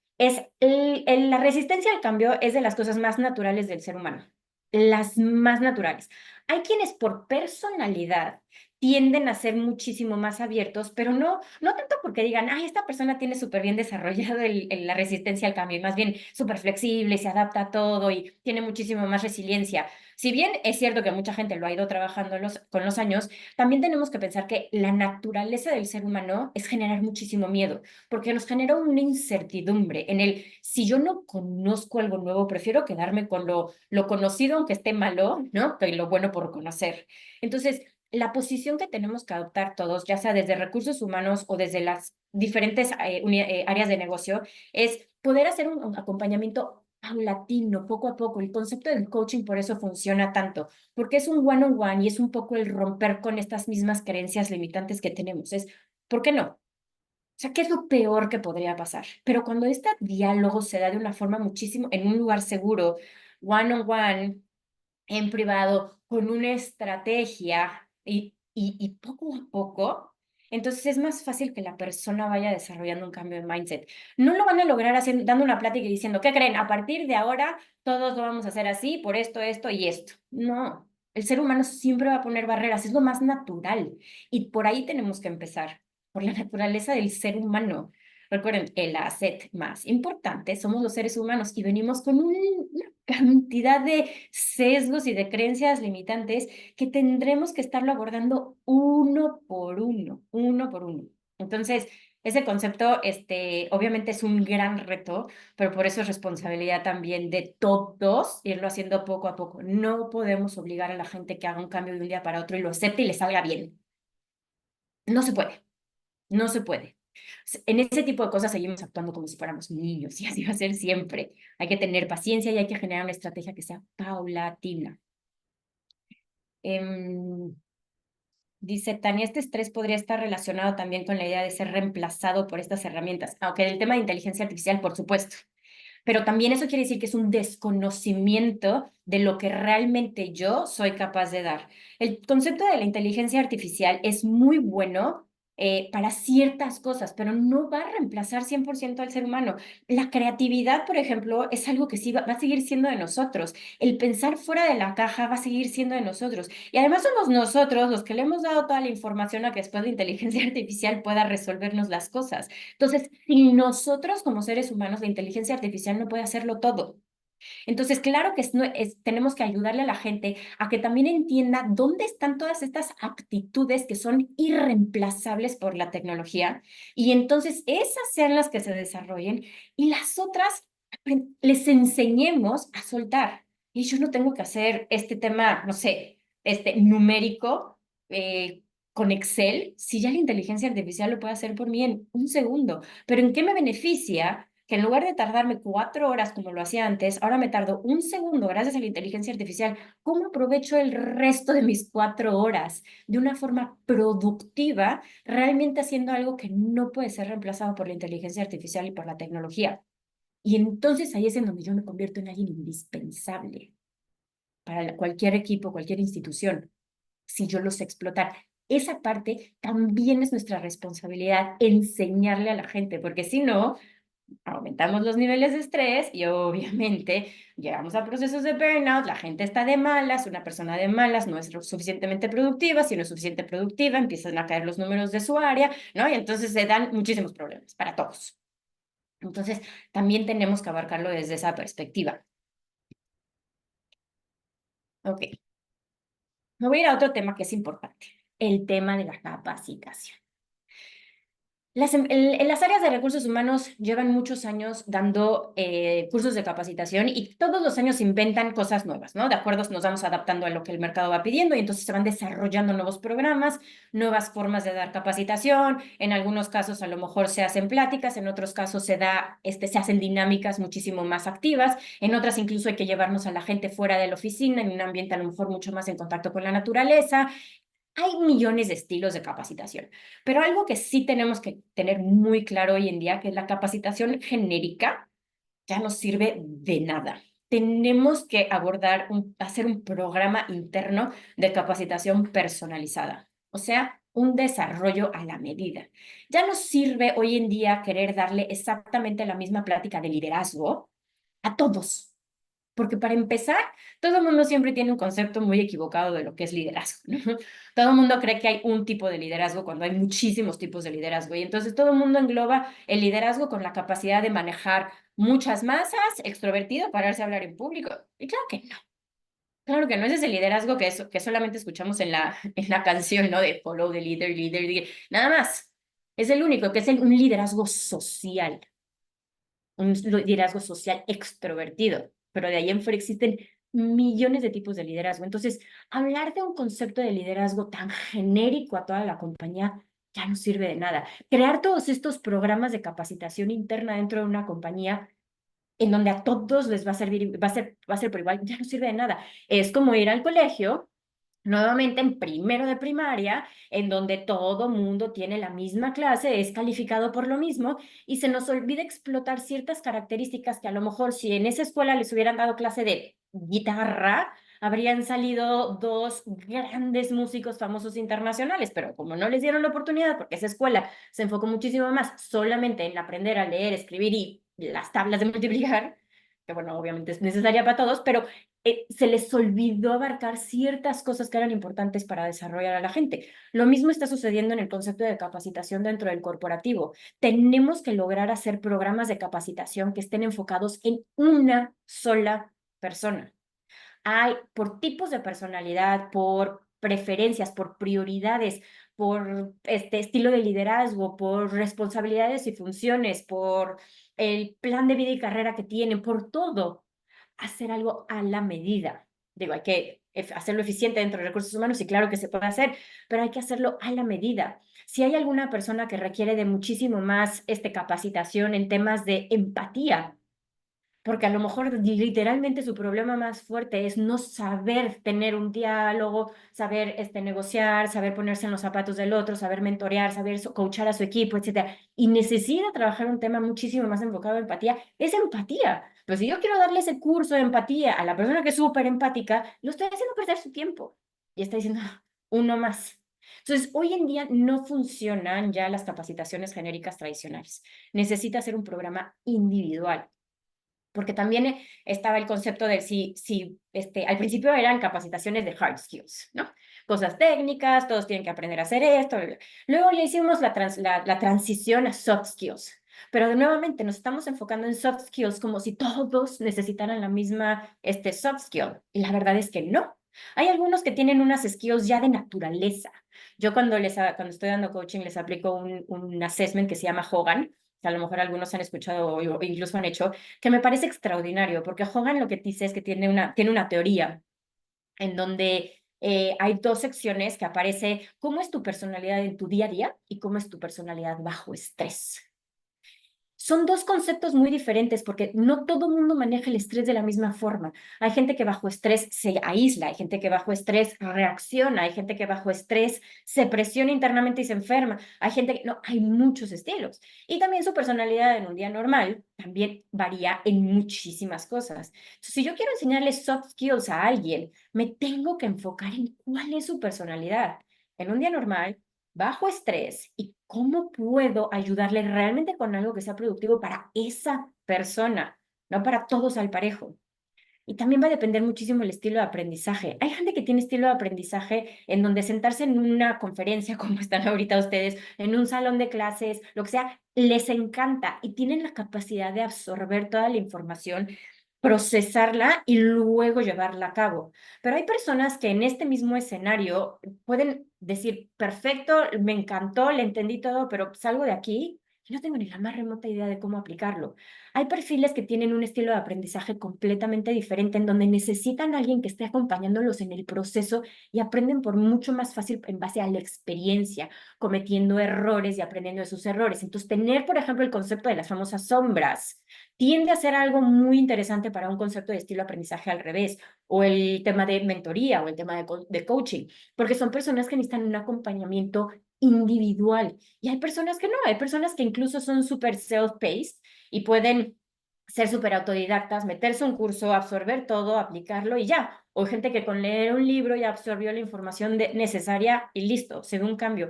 la resistencia al cambio es de las cosas más naturales del ser humano, las más naturales. Hay quienes por personalidad tienden a ser muchísimo más abiertos, pero no tanto porque digan, ay, esta persona tiene súper bien desarrollado la resistencia al cambio, y más bien súper flexible, se adapta a todo y tiene muchísimo más resiliencia. Si bien es cierto que mucha gente lo ha ido trabajando con los años, también tenemos que pensar que la naturaleza del ser humano es generar muchísimo miedo, porque nos genera una incertidumbre en el, si yo no conozco algo nuevo, prefiero quedarme con lo conocido, aunque esté malo, ¿no? Que lo bueno por conocer. Entonces, la posición que tenemos que adoptar todos, ya sea desde recursos humanos o desde las diferentes áreas de negocio, es poder hacer un acompañamiento paulatino, poco a poco. El concepto del coaching por eso funciona tanto, porque es un one-on-one y es un poco el romper con estas mismas creencias limitantes que tenemos. Es, ¿por qué no? O sea, ¿qué es lo peor que podría pasar? Pero cuando este diálogo se da de una forma muchísimo, en un lugar seguro, one-on-one, en privado, con una estrategia y poco a poco, entonces es más fácil que la persona vaya desarrollando un cambio de mindset. No lo van a lograr haciendo, dando una plática y diciendo, ¿qué creen? A partir de ahora todos lo vamos a hacer así, por esto, esto y esto. No, el ser humano siempre va a poner barreras, es lo más natural y por ahí tenemos que empezar, por la naturaleza del ser humano. Recuerden, el asset más importante somos los seres humanos y venimos con una cantidad de sesgos y de creencias limitantes que tendremos que estarlo abordando uno por uno, uno por uno. Entonces, ese concepto, obviamente es un gran reto, pero por eso es responsabilidad también de todos irlo haciendo poco a poco. No podemos obligar a la gente que haga un cambio de un día para otro y lo acepte y le salga bien. No se puede, no se puede. En ese tipo de cosas seguimos actuando como si fuéramos niños y así va a ser siempre. Hay que tener paciencia y hay que generar una estrategia que sea paulatina. Dice Tania, este estrés podría estar relacionado también con la idea de ser reemplazado por estas herramientas, aunque el tema de inteligencia artificial, por supuesto, pero también eso quiere decir que es un desconocimiento de lo que realmente yo soy capaz de dar. El concepto de la inteligencia artificial es muy bueno para ciertas cosas, pero no va a reemplazar 100% al ser humano. La creatividad, por ejemplo, es algo que sí va a seguir siendo de nosotros. El pensar fuera de la caja va a seguir siendo de nosotros. Y además somos nosotros los que le hemos dado toda la información a que después la inteligencia artificial pueda resolvernos las cosas. Entonces, sin nosotros como seres humanos, la inteligencia artificial no puede hacerlo todo. Entonces, claro que tenemos que ayudarle a la gente a que también entienda dónde están todas estas aptitudes que son irreemplazables por la tecnología y entonces esas sean las que se desarrollen y las otras les enseñemos a soltar. Y yo no tengo que hacer este tema, no sé, numérico con Excel, si ya la inteligencia artificial lo puede hacer por mí en un segundo. Pero ¿en qué me beneficia? Que en lugar de tardarme 4 horas como lo hacía antes, ahora me tardo un segundo gracias a la inteligencia artificial. ¿Cómo aprovecho el resto de mis 4 horas de una forma productiva, realmente haciendo algo que no puede ser reemplazado por la inteligencia artificial y por la tecnología? Y entonces ahí es en donde yo me convierto en alguien indispensable. para cualquier equipo, cualquier institución, si yo lo sé explotar. Esa parte también es nuestra responsabilidad, enseñarle a la gente, porque si no, aumentamos los niveles de estrés y obviamente llegamos a procesos de burnout, la gente está de malas, una persona de malas no es suficientemente productiva, si no es suficiente productiva, empiezan a caer los números de su área, ¿no? Y entonces se dan muchísimos problemas para todos. Entonces, también tenemos que abarcarlo desde esa perspectiva. Ok, me voy a ir a otro tema que es importante, el tema de la capacitación. En las áreas de recursos humanos llevan muchos años dando cursos de capacitación y todos los años inventan cosas nuevas, ¿no? De acuerdo, nos vamos adaptando a lo que el mercado va pidiendo y entonces se van desarrollando nuevos programas, nuevas formas de dar capacitación. En algunos casos a lo mejor se hacen pláticas, en otros casos se hacen dinámicas muchísimo más activas, en otras incluso hay que llevarnos a la gente fuera de la oficina, en un ambiente a lo mejor mucho más en contacto con la naturaleza. Hay millones de estilos de capacitación, pero algo que sí tenemos que tener muy claro hoy en día, que es la capacitación genérica, ya no sirve de nada. Tenemos que hacer un programa interno de capacitación personalizada, o sea, un desarrollo a la medida. Ya no sirve hoy en día querer darle exactamente la misma plática de liderazgo a todos. Porque para empezar, todo el mundo siempre tiene un concepto muy equivocado de lo que es liderazgo, ¿no? Todo el mundo cree que hay un tipo de liderazgo cuando hay muchísimos tipos de liderazgo. Y entonces todo el mundo engloba el liderazgo con la capacidad de manejar muchas masas, extrovertido, pararse a hablar en público. Y claro que no. Claro que no, ese es el liderazgo que solamente escuchamos en en la canción, ¿no? De follow the leader, leader, leader. Nada más. Es el único, que es un liderazgo social, un liderazgo social extrovertido, pero de ahí en fuera existen millones de tipos de liderazgo. Entonces, hablar de un concepto de liderazgo tan genérico a toda la compañía ya no sirve de nada. Crear todos estos programas de capacitación interna dentro de una compañía en donde a todos les va a servir, va a ser por igual, ya no sirve de nada. Es como ir al colegio nuevamente en primero de primaria, en donde todo mundo tiene la misma clase, es calificado por lo mismo, y se nos olvida explotar ciertas características que a lo mejor si en esa escuela les hubieran dado clase de guitarra, habrían salido dos grandes músicos famosos internacionales, pero como no les dieron la oportunidad, porque esa escuela se enfocó muchísimo más solamente en aprender a leer, escribir y las tablas de multiplicar, que bueno, obviamente es necesaria para todos, pero se les olvidó abarcar ciertas cosas que eran importantes para desarrollar a la gente. Lo mismo está sucediendo en el concepto de capacitación dentro del corporativo. Tenemos que lograr hacer programas de capacitación que estén enfocados en una sola persona. Hay por tipos de personalidad, por preferencias, por prioridades, por este estilo de liderazgo, por responsabilidades y funciones, por el plan de vida y carrera que tienen, por todo hacer algo a la medida. Digo, hay que hacerlo eficiente dentro de recursos humanos y claro que se puede hacer, pero hay que hacerlo a la medida. Si hay alguna persona que requiere de muchísimo más capacitación en temas de empatía, porque a lo mejor literalmente su problema más fuerte es no saber tener un diálogo, saber negociar, saber ponerse en los zapatos del otro, saber mentorear, saber coachar a su equipo, etcétera. Y necesita trabajar un tema muchísimo más enfocado en empatía, es empatía. Pues si yo quiero darle ese curso de empatía a la persona que es súper empática, lo estoy haciendo perder su tiempo. Y está diciendo, uno más. Entonces, hoy en día no funcionan ya las capacitaciones genéricas tradicionales. Necesita ser un programa individual porque también estaba el concepto de al principio eran capacitaciones de hard skills, ¿no? Cosas técnicas, todos tienen que aprender a hacer esto. Luego ya hicimos la transición a soft skills, pero nuevamente nos estamos enfocando en soft skills como si todos necesitaran la misma soft skill, y la verdad es que no. Hay algunos que tienen unas skills ya de naturaleza. Yo cuando estoy dando coaching les aplico un assessment que se llama Hogan, que a lo mejor algunos han escuchado o incluso han hecho, que me parece extraordinario, porque Hogan lo que dice es que tiene una teoría en donde hay dos secciones que aparece cómo es tu personalidad en tu día a día y cómo es tu personalidad bajo estrés. son dos conceptos muy diferentes porque no todo el mundo maneja el estrés de la misma forma. Hay gente que bajo estrés se aísla, hay gente que bajo estrés reacciona, hay gente que bajo estrés se presiona internamente y se enferma, hay gente que no, hay muchos estilos. Y también su personalidad en un día normal también varía en muchísimas cosas. Entonces, si yo quiero enseñarle soft skills a alguien, me tengo que enfocar en cuál es su personalidad. En un día normal, bajo estrés y cómo puedo ayudarle realmente con algo que sea productivo para esa persona, no para todos al parejo. Y también va a depender muchísimo el estilo de aprendizaje. Hay gente que tiene estilo de aprendizaje en donde sentarse en una conferencia, como están ahorita ustedes, en un salón de clases, lo que sea, les encanta y tienen la capacidad de absorber toda la información, procesarla y luego llevarla a cabo. Pero hay personas que en este mismo escenario pueden decir, perfecto, me encantó, le entendí todo, pero salgo de aquí y no tengo ni la más remota idea de cómo aplicarlo. Hay perfiles que tienen un estilo de aprendizaje completamente diferente, en donde necesitan a alguien que esté acompañándolos en el proceso y aprenden por mucho más fácil en base a la experiencia, cometiendo errores y aprendiendo de sus errores. Entonces, tener, por ejemplo, el concepto de las famosas sombras tiende a ser algo muy interesante para un concepto de estilo de aprendizaje al revés, o el tema de mentoría o el tema de coaching, porque son personas que necesitan un acompañamiento individual. Y hay personas que no, hay personas que incluso son súper self-paced y pueden ser súper autodidactas, meterse a un curso, absorber todo, aplicarlo y ya. O gente que con leer un libro ya absorbió la información necesaria y listo, se ve un cambio.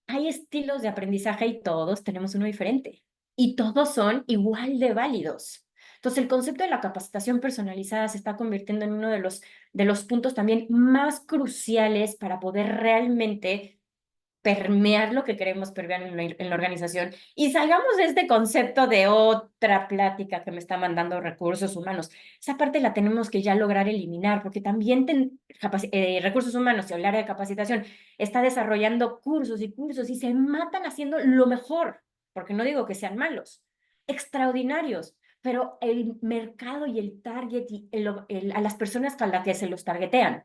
Hay estilos de aprendizaje y todos tenemos uno diferente. Y todos son igual de válidos. Entonces, el concepto de la capacitación personalizada se está convirtiendo en uno de los puntos también más cruciales para poder realmente permear lo que queremos permear en la organización y salgamos de este concepto de otra plática que me está mandando recursos humanos. Esa parte la tenemos que ya lograr eliminar porque también recursos humanos y el área de capacitación está desarrollando cursos y se matan haciendo lo mejor, porque no digo que sean malos, extraordinarios, pero el mercado y el target y a las personas a las que se los targetean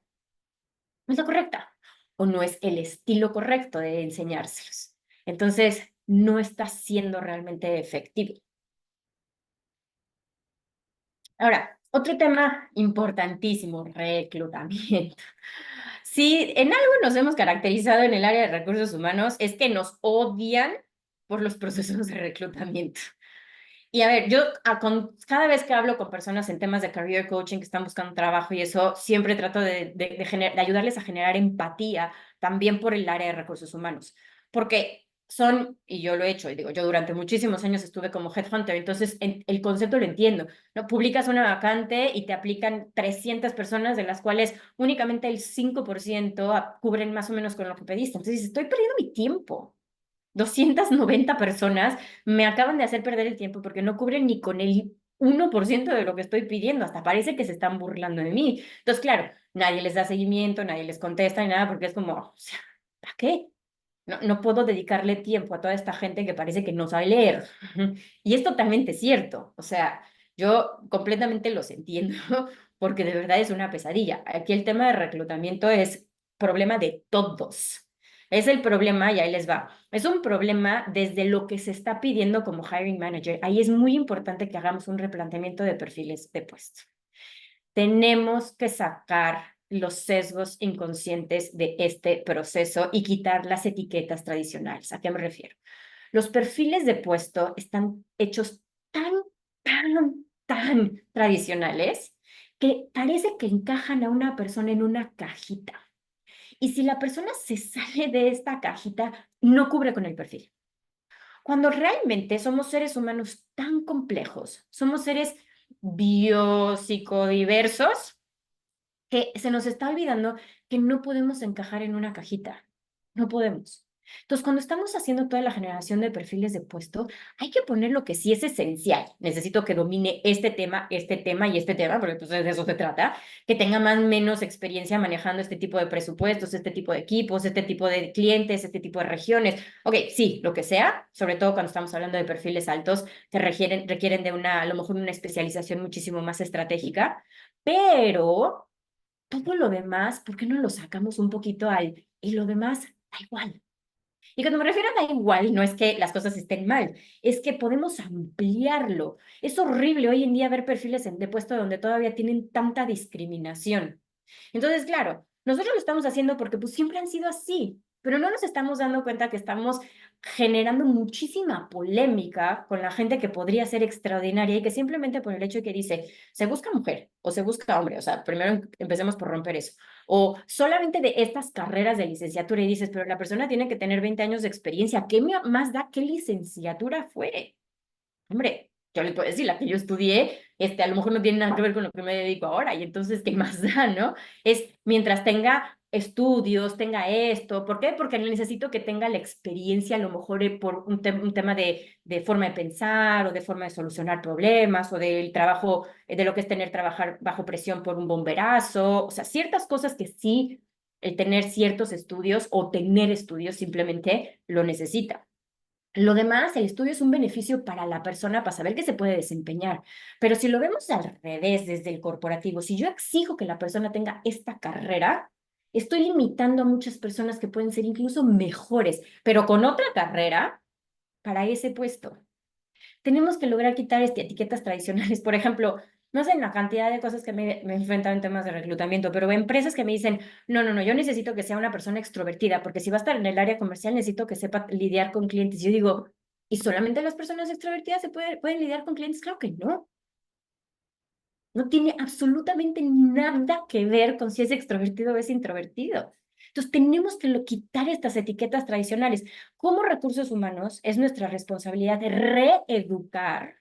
no es la correcta o no es el estilo correcto de enseñárselos. Entonces, no está siendo realmente efectivo. Ahora, otro tema importantísimo, reclutamiento. Si en algo nos hemos caracterizado en el área de recursos humanos es que nos odian por los procesos de reclutamiento. Y a ver, yo cada vez que hablo con personas en temas de career coaching que están buscando trabajo y eso, siempre trato de ayudarles a generar empatía también por el área de recursos humanos. Porque son, y yo lo he hecho, y digo, yo durante muchísimos años estuve como headhunter, entonces el concepto lo entiendo, ¿no? Publicas una vacante y te aplican 300 personas, de las cuales únicamente el 5% cubren más o menos con lo que pediste. Entonces, estoy perdiendo mi tiempo. 290 personas me acaban de hacer perder el tiempo porque no cubren ni con el 1% de lo que estoy pidiendo. Hasta parece que se están burlando de mí. Entonces, claro, nadie les da seguimiento, nadie les contesta ni nada porque es como, o sea, ¿para qué? No puedo dedicarle tiempo a toda esta gente que parece que no sabe leer. Y es totalmente cierto. O sea, yo completamente los entiendo porque de verdad es una pesadilla. Aquí el tema de reclutamiento es problema de todos. Es el problema, y ahí les va. Es un problema desde lo que se está pidiendo como hiring manager. Ahí es muy importante que hagamos un replanteamiento de perfiles de puesto. Tenemos que sacar los sesgos inconscientes de este proceso y quitar las etiquetas tradicionales. ¿A qué me refiero? Los perfiles de puesto están hechos tan tradicionales que parece que encajan a una persona en una cajita. Y si la persona se sale de esta cajita, no cubre con el perfil. Cuando realmente somos seres humanos tan complejos, somos seres biopsicodiversos, que se nos está olvidando que no podemos encajar en una cajita. No podemos. Entonces, cuando estamos haciendo toda la generación de perfiles de puesto, hay que poner lo que sí es esencial. Necesito que domine este tema y este tema, porque pues de eso se trata, que tenga más o menos experiencia manejando este tipo de presupuestos, este tipo de equipos, este tipo de clientes, este tipo de regiones. Ok, sí, lo que sea, sobre todo cuando estamos hablando de perfiles altos que requieren de a lo mejor una especialización muchísimo más estratégica, pero todo lo demás, ¿por qué no lo sacamos un poquito y lo demás da igual? Y cuando me refiero a da igual, no es que las cosas estén mal, es que podemos ampliarlo. Es horrible hoy en día ver perfiles de puesto donde todavía tienen tanta discriminación. Entonces, claro, nosotros lo estamos haciendo porque pues siempre han sido así, pero no nos estamos dando cuenta que estamos generando muchísima polémica con la gente que podría ser extraordinaria y que simplemente por el hecho de que dice, se busca mujer o se busca hombre, o sea, primero empecemos por romper eso, o solamente de estas carreras de licenciatura y dices, pero la persona tiene que tener 20 años de experiencia, ¿qué más da qué licenciatura fue? Hombre, yo le puedo decir, la que yo estudié, a lo mejor no tiene nada que ver con lo que me dedico ahora, y entonces, ¿qué más da, no? Es mientras tenga estudios, tenga esto, ¿por qué? Porque necesito que tenga la experiencia, a lo mejor por un tema de forma de pensar, o de forma de solucionar problemas, o del trabajo, de lo que es trabajar bajo presión por un bomberazo, o sea, ciertas cosas que sí, el tener ciertos estudios, o tener estudios simplemente lo necesita. Lo demás, el estudio es un beneficio para la persona para saber que se puede desempeñar. Pero si lo vemos al revés desde el corporativo, si yo exijo que la persona tenga esta carrera, estoy limitando a muchas personas que pueden ser incluso mejores, pero con otra carrera para ese puesto. Tenemos que lograr quitar etiquetas tradicionales. Por ejemplo, no sé, la cantidad de cosas que me he enfrentado en temas de reclutamiento, pero empresas que me dicen, no, yo necesito que sea una persona extrovertida, porque si va a estar en el área comercial necesito que sepa lidiar con clientes. Yo digo, ¿y solamente las personas extrovertidas pueden lidiar con clientes? Claro que no. No tiene absolutamente nada que ver con si es extrovertido o es introvertido. Entonces, tenemos que quitar estas etiquetas tradicionales. Como recursos humanos, es nuestra responsabilidad de reeducar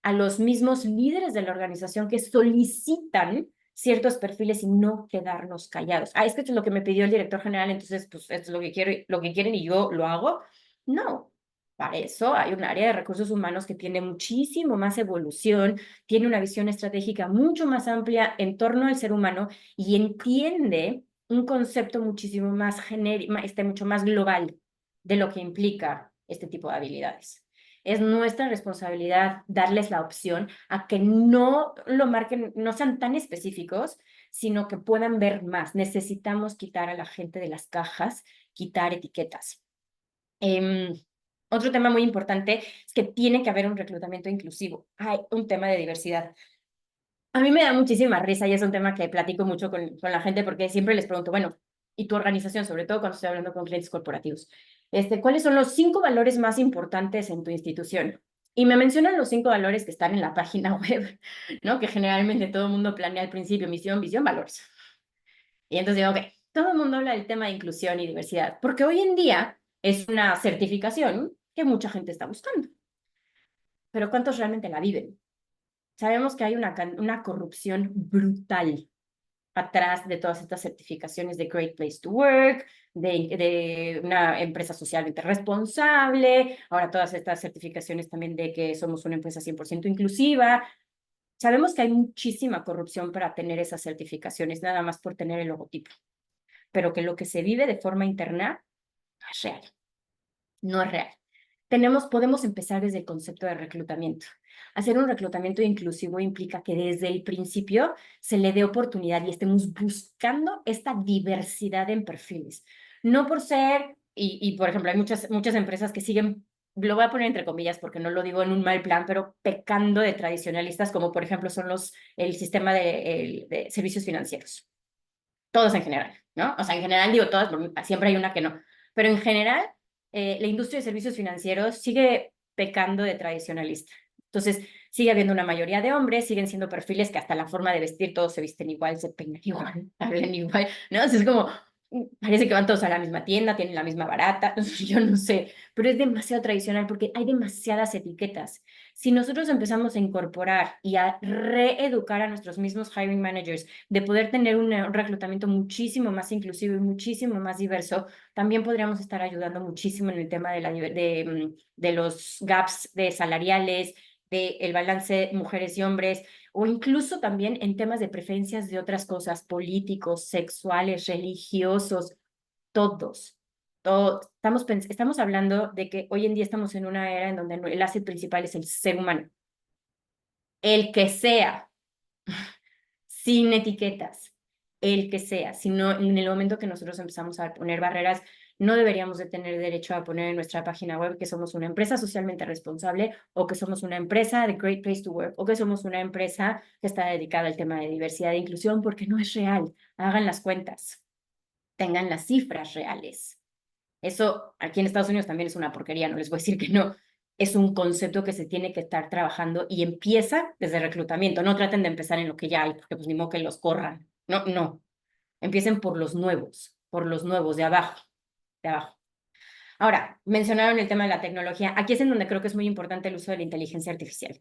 a los mismos líderes de la organización que solicitan ciertos perfiles y no quedarnos callados. Es que esto es lo que me pidió el director general, entonces, pues, esto es lo que quiero, lo que quieren y yo lo hago. No, para eso hay un área de recursos humanos que tiene muchísimo más evolución, tiene una visión estratégica mucho más amplia en torno al ser humano y entiende un concepto muchísimo más genérico, mucho más global de lo que implica este tipo de habilidades. Es nuestra responsabilidad darles la opción a que no lo marquen, no sean tan específicos, sino que puedan ver más. Necesitamos quitar a la gente de las cajas, quitar etiquetas. Otro tema muy importante es que tiene que haber un reclutamiento inclusivo. Hay un tema de diversidad. A mí me da muchísima risa y es un tema que platico mucho con la gente porque siempre les pregunto, bueno, ¿y tu organización, sobre todo cuando estoy hablando con clientes corporativos? ¿Cuáles son los 5 valores más importantes en tu institución? Y me mencionan los 5 valores que están en la página web, ¿no? Que generalmente todo el mundo planea al principio, misión, visión, valores. Y entonces digo, ok, todo el mundo habla del tema de inclusión y diversidad, porque hoy en día es una certificación que mucha gente está buscando, pero ¿cuántos realmente la viven? Sabemos que hay una corrupción brutal atrás de todas estas certificaciones de Great Place to Work, de una empresa socialmente responsable, ahora todas estas certificaciones también de que somos una empresa 100% inclusiva. Sabemos que hay muchísima corrupción para tener esas certificaciones, nada más por tener el logotipo, pero que lo que se vive de forma interna no es real, no es real. Podemos empezar desde el concepto de reclutamiento. Hacer un reclutamiento inclusivo implica que desde el principio se le dé oportunidad y estemos buscando esta diversidad en perfiles. No por ser, por ejemplo, hay muchas empresas que siguen, lo voy a poner entre comillas porque no lo digo en un mal plan, pero pecando de tradicionalistas, como por ejemplo son el sistema de servicios financieros. Todos en general, ¿no? O sea, en general digo todas, porque siempre hay una que no. Pero en general, la industria de servicios financieros sigue pecando de tradicionalista. Entonces, sigue habiendo una mayoría de hombres, siguen siendo perfiles que hasta la forma de vestir todos se visten igual, se peinan igual, hablan igual, ¿no? Entonces, es como, parece que van todos a la misma tienda, tienen la misma barata, yo no sé, pero es demasiado tradicional porque hay demasiadas etiquetas. Si nosotros empezamos a incorporar y a reeducar a nuestros mismos hiring managers de poder tener un reclutamiento muchísimo más inclusivo y muchísimo más diverso, también podríamos estar ayudando muchísimo en el tema de los gaps de salariales, del balance mujeres y hombres, o incluso también en temas de preferencias de otras cosas, políticos, sexuales, religiosos, todos. Estamos hablando de que hoy en día estamos en una era en donde el asset principal es el ser humano, el que sea, sin etiquetas, el que sea, sino en el momento que nosotros empezamos a poner barreras, no deberíamos de tener derecho a poner en nuestra página web que somos una empresa socialmente responsable o que somos una empresa de Great Place to Work o que somos una empresa que está dedicada al tema de diversidad e inclusión porque no es real. Hagan las cuentas, tengan las cifras reales. Eso aquí en Estados Unidos también es una porquería, no les voy a decir que no. Es un concepto que se tiene que estar trabajando y empieza desde reclutamiento. No traten de empezar en lo que ya hay, porque pues ni modo que los corran. No, no. Empiecen por los nuevos, de abajo, de abajo. Ahora, mencionaron el tema de la tecnología. Aquí es en donde creo que es muy importante el uso de la inteligencia artificial.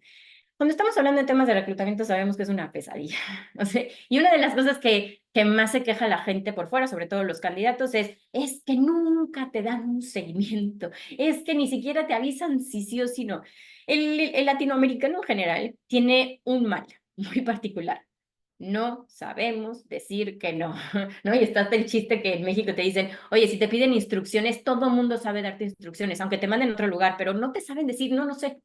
Cuando estamos hablando de temas de reclutamiento, sabemos que es una pesadilla. O sea, y una de las cosas que más se queja la gente por fuera, sobre todo los candidatos, es que nunca te dan un seguimiento, es que ni siquiera te avisan si sí o si no. El latinoamericano en general tiene un mal muy particular. No sabemos decir que no, ¿no? Y está hasta el chiste que en México te dicen, oye, si te piden instrucciones, todo mundo sabe darte instrucciones, aunque te manden a otro lugar, pero no te saben decir, no, no sé,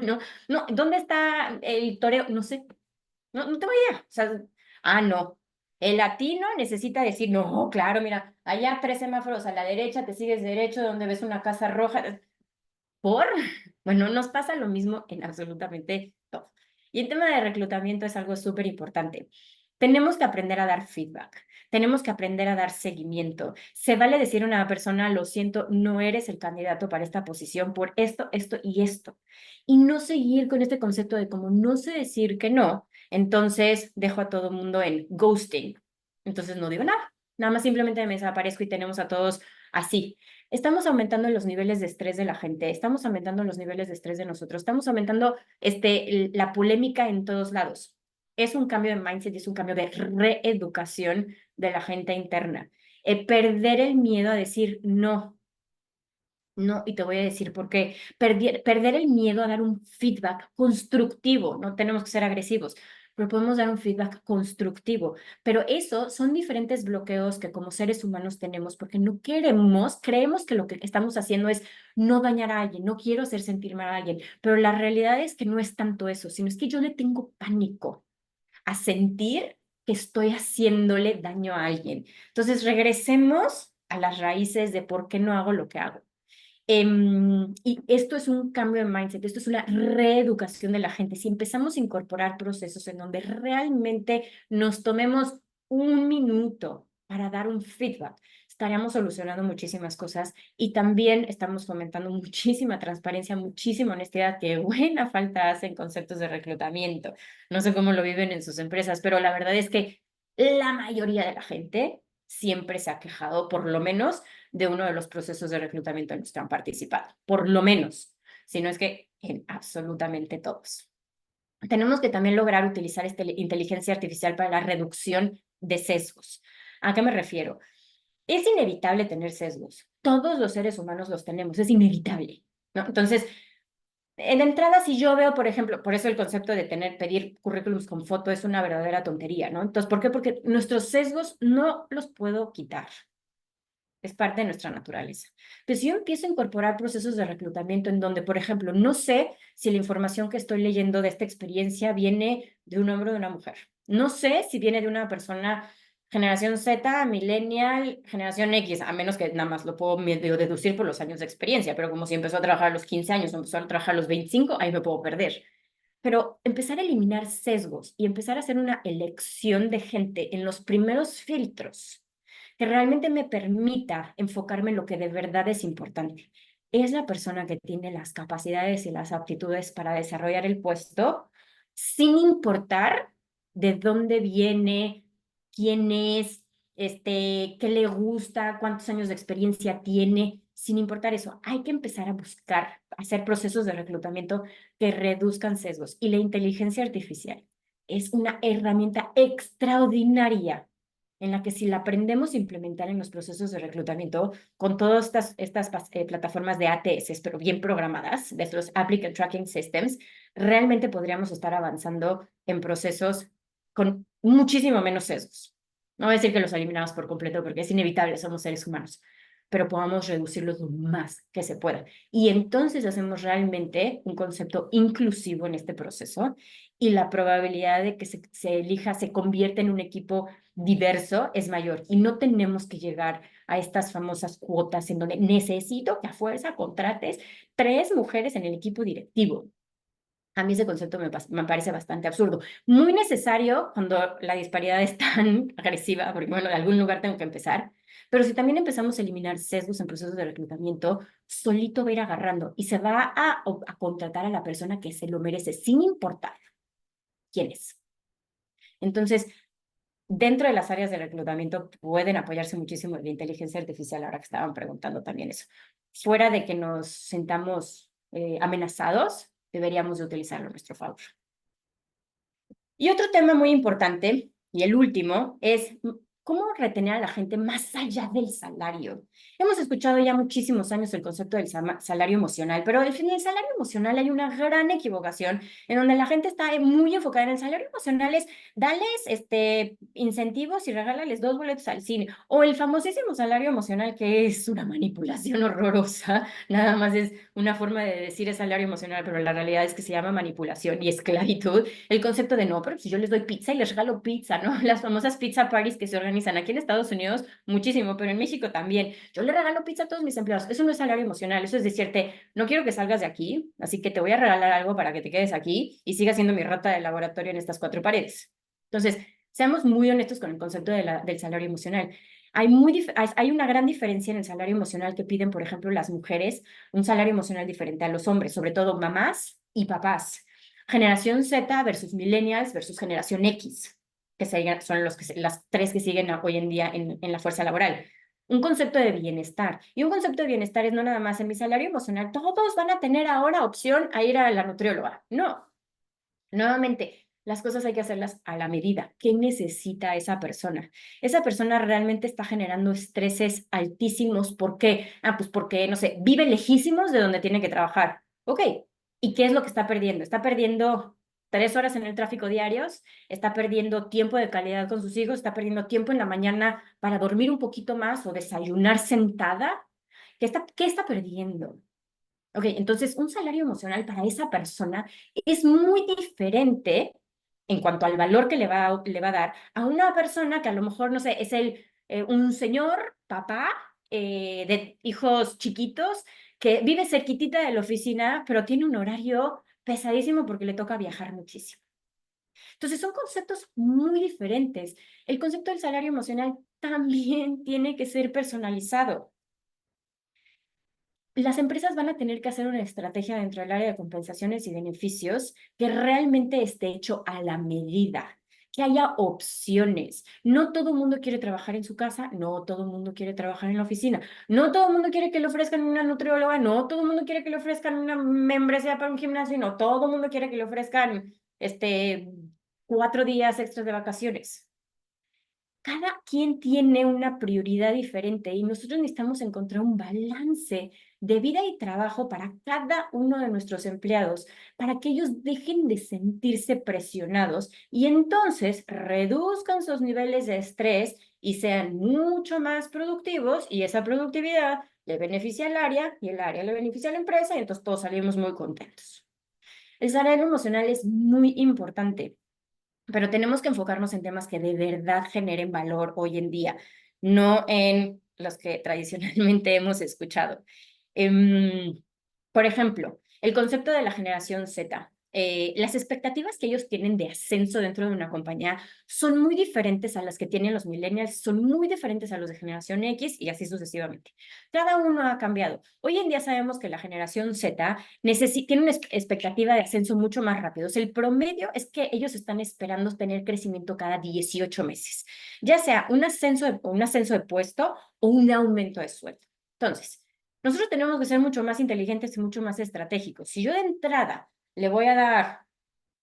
no, no, ¿dónde está el toreo? No sé, no, no tengo idea. O sea, no. El latino necesita decir, no, claro, mira, allá 3 semáforos a la derecha, te sigues derecho, donde ves una casa roja. ¿Por? Bueno, nos pasa lo mismo en absolutamente todo. Y el tema de reclutamiento es algo súper importante. Tenemos que aprender a dar feedback, tenemos que aprender a dar seguimiento. Se vale decir a una persona, lo siento, no eres el candidato para esta posición por esto, esto y esto. Y no seguir con este concepto de como no sé decir que no, entonces dejo a todo el mundo en ghosting. Entonces no digo nada, nada más simplemente me desaparezco y tenemos a todos así. Estamos aumentando los niveles de estrés de la gente, estamos aumentando los niveles de estrés de nosotros, estamos aumentando la polémica en todos lados. Es un cambio de mindset y es un cambio de reeducación de la gente interna. Perder el miedo a decir no, no, y te voy a decir por qué. Perder el miedo a dar un feedback constructivo, no tenemos que ser agresivos, pero podemos dar un feedback constructivo. Pero eso son diferentes bloqueos que como seres humanos tenemos porque no queremos, creemos que lo que estamos haciendo es no dañar a alguien, no quiero hacer sentir mal a alguien, pero la realidad es que no es tanto eso, sino es que yo le tengo pánico a sentir que estoy haciéndole daño a alguien. Entonces, regresemos a las raíces de por qué no hago lo que hago. Y esto es un cambio de mindset, esto es una reeducación de la gente. Si empezamos a incorporar procesos en donde realmente nos tomemos un minuto para dar un feedback, estaríamos solucionando muchísimas cosas y también estamos fomentando muchísima transparencia, muchísima honestidad, que buena falta hace en conceptos de reclutamiento. No sé cómo lo viven en sus empresas, pero la verdad es que la mayoría de la gente siempre se ha quejado, por lo menos, de uno de los procesos de reclutamiento en los que han participado, por lo menos, si no es que en absolutamente todos. Tenemos que también lograr utilizar esta inteligencia artificial para la reducción de sesgos. ¿A qué me refiero? Es inevitable tener sesgos. Todos los seres humanos los tenemos, es inevitable, ¿no? Entonces, en entrada, si yo veo, por ejemplo, por eso el concepto de pedir currículums con foto es una verdadera tontería, ¿no? Entonces, ¿por qué? Porque nuestros sesgos no los puedo quitar. Es parte de nuestra naturaleza. Pero si yo empiezo a incorporar procesos de reclutamiento en donde, por ejemplo, no sé si la información que estoy leyendo de esta experiencia viene de un hombre o de una mujer. No sé si viene de una persona generación Z, millennial, generación X, a menos que nada más lo puedo medio deducir por los años de experiencia, pero como si empezó a trabajar a los 15 años o empezó a trabajar a los 25, ahí me puedo perder. Pero empezar a eliminar sesgos y empezar a hacer una elección de gente en los primeros filtros que realmente me permita enfocarme en lo que de verdad es importante. Es la persona que tiene las capacidades y las aptitudes para desarrollar el puesto, sin importar de dónde viene, quién es, qué le gusta, cuántos años de experiencia tiene, sin importar eso. Hay que empezar a buscar, hacer procesos de reclutamiento que reduzcan sesgos. Y la inteligencia artificial es una herramienta extraordinaria en la que si la aprendemos a implementar en los procesos de reclutamiento con todas estas plataformas de ATS, pero bien programadas, de los Applicant Tracking Systems, realmente podríamos estar avanzando en procesos con muchísimo menos sesgos. No voy a decir que los eliminamos por completo porque es inevitable, somos seres humanos, pero podamos reducirlos lo más que se pueda. Y entonces hacemos realmente un concepto inclusivo en este proceso y la probabilidad de que se elija, se convierta en un equipo diverso es mayor. Y no tenemos que llegar a estas famosas cuotas en donde necesito que a fuerza contrates 3 mujeres en el equipo directivo. A mí ese concepto me parece bastante absurdo. Muy necesario cuando la disparidad es tan agresiva, porque bueno, de algún lugar tengo que empezar, pero si también empezamos a eliminar sesgos en procesos de reclutamiento, solito va a ir agarrando y se va a contratar a la persona que se lo merece, sin importar quién es. Entonces, dentro de las áreas de reclutamiento pueden apoyarse muchísimo en la inteligencia artificial, ahora que estaban preguntando también eso. Fuera de que nos sentamos amenazados, deberíamos de utilizarlo a nuestro favor. Y otro tema muy importante, y el último, es cómo retener a la gente más allá del salario. Hemos escuchado ya muchísimos años el concepto del salario emocional, pero en el salario emocional hay una gran equivocación en donde la gente está muy enfocada en el salario emocional es dales incentivos y regálales 2 boletos al cine, o el famosísimo salario emocional que es una manipulación horrorosa, nada más es una forma de decir es salario emocional, pero la realidad es que se llama manipulación y esclavitud. El concepto de no, pero si yo les doy pizza y les regalo pizza, ¿no? Las famosas pizza parties que se organizan aquí en Estados Unidos, muchísimo, pero en México también. Yo le regalo pizza a todos mis empleados. Eso no es salario emocional, eso es decirte, no quiero que salgas de aquí, así que te voy a regalar algo para que te quedes aquí y sigas siendo mi rata de laboratorio en estas 4 paredes. Entonces, seamos muy honestos con el concepto del salario emocional. Hay una gran diferencia en el salario emocional que piden, por ejemplo, las mujeres, un salario emocional diferente a los hombres, sobre todo mamás y papás. Generación Z versus millennials versus generación X, que son las 3 que siguen hoy en día en la fuerza laboral. Un concepto de bienestar. Y un concepto de bienestar es no nada más en mi salario emocional, todos van a tener ahora opción a ir a la nutrióloga. No, nuevamente, las cosas hay que hacerlas a la medida. ¿Qué necesita esa persona? Esa persona realmente está generando estreses altísimos. ¿Por qué? Pues porque, no sé, vive lejísimos de donde tiene que trabajar. Ok, ¿y qué es lo que está perdiendo? Está perdiendo 3 horas en el tráfico diarios, está perdiendo tiempo de calidad con sus hijos, está perdiendo tiempo en la mañana para dormir un poquito más o desayunar sentada. ¿Qué está perdiendo? Ok, entonces un salario emocional para esa persona es muy diferente en cuanto al valor que le va a dar a una persona que a lo mejor, no sé, es un señor, papá, de hijos chiquitos, que vive cerquitita de la oficina, pero tiene un horario pesadísimo porque le toca viajar muchísimo. Entonces son conceptos muy diferentes. El concepto del salario emocional también tiene que ser personalizado. Las empresas van a tener que hacer una estrategia dentro del área de compensaciones y beneficios que realmente esté hecho a la medida, que haya opciones. No todo el mundo quiere trabajar en su casa, no todo el mundo quiere trabajar en la oficina, no todo el mundo quiere que le ofrezcan una nutrióloga, no todo el mundo quiere que le ofrezcan una membresía para un gimnasio, no todo el mundo quiere que le ofrezcan 4 días extras de vacaciones. Cada quien tiene una prioridad diferente y nosotros necesitamos encontrar un balance de vida y trabajo para cada uno de nuestros empleados, para que ellos dejen de sentirse presionados y entonces reduzcan sus niveles de estrés y sean mucho más productivos y esa productividad le beneficia al área y el área le beneficia a la empresa y entonces todos salimos muy contentos. El salario emocional es muy importante, pero tenemos que enfocarnos en temas que de verdad generen valor hoy en día, no en los que tradicionalmente hemos escuchado. Por ejemplo, el concepto de la generación Z. Las expectativas que ellos tienen de ascenso dentro de una compañía son muy diferentes a las que tienen los millennials, son muy diferentes a los de generación X y así sucesivamente. Cada uno ha cambiado. Hoy en día sabemos que la generación Z tiene una expectativa de ascenso mucho más rápido. O sea, el promedio es que ellos están esperando tener crecimiento cada 18 meses, ya sea un ascenso de puesto o un aumento de sueldo. Entonces, nosotros tenemos que ser mucho más inteligentes y mucho más estratégicos. Si yo de entrada le voy a dar,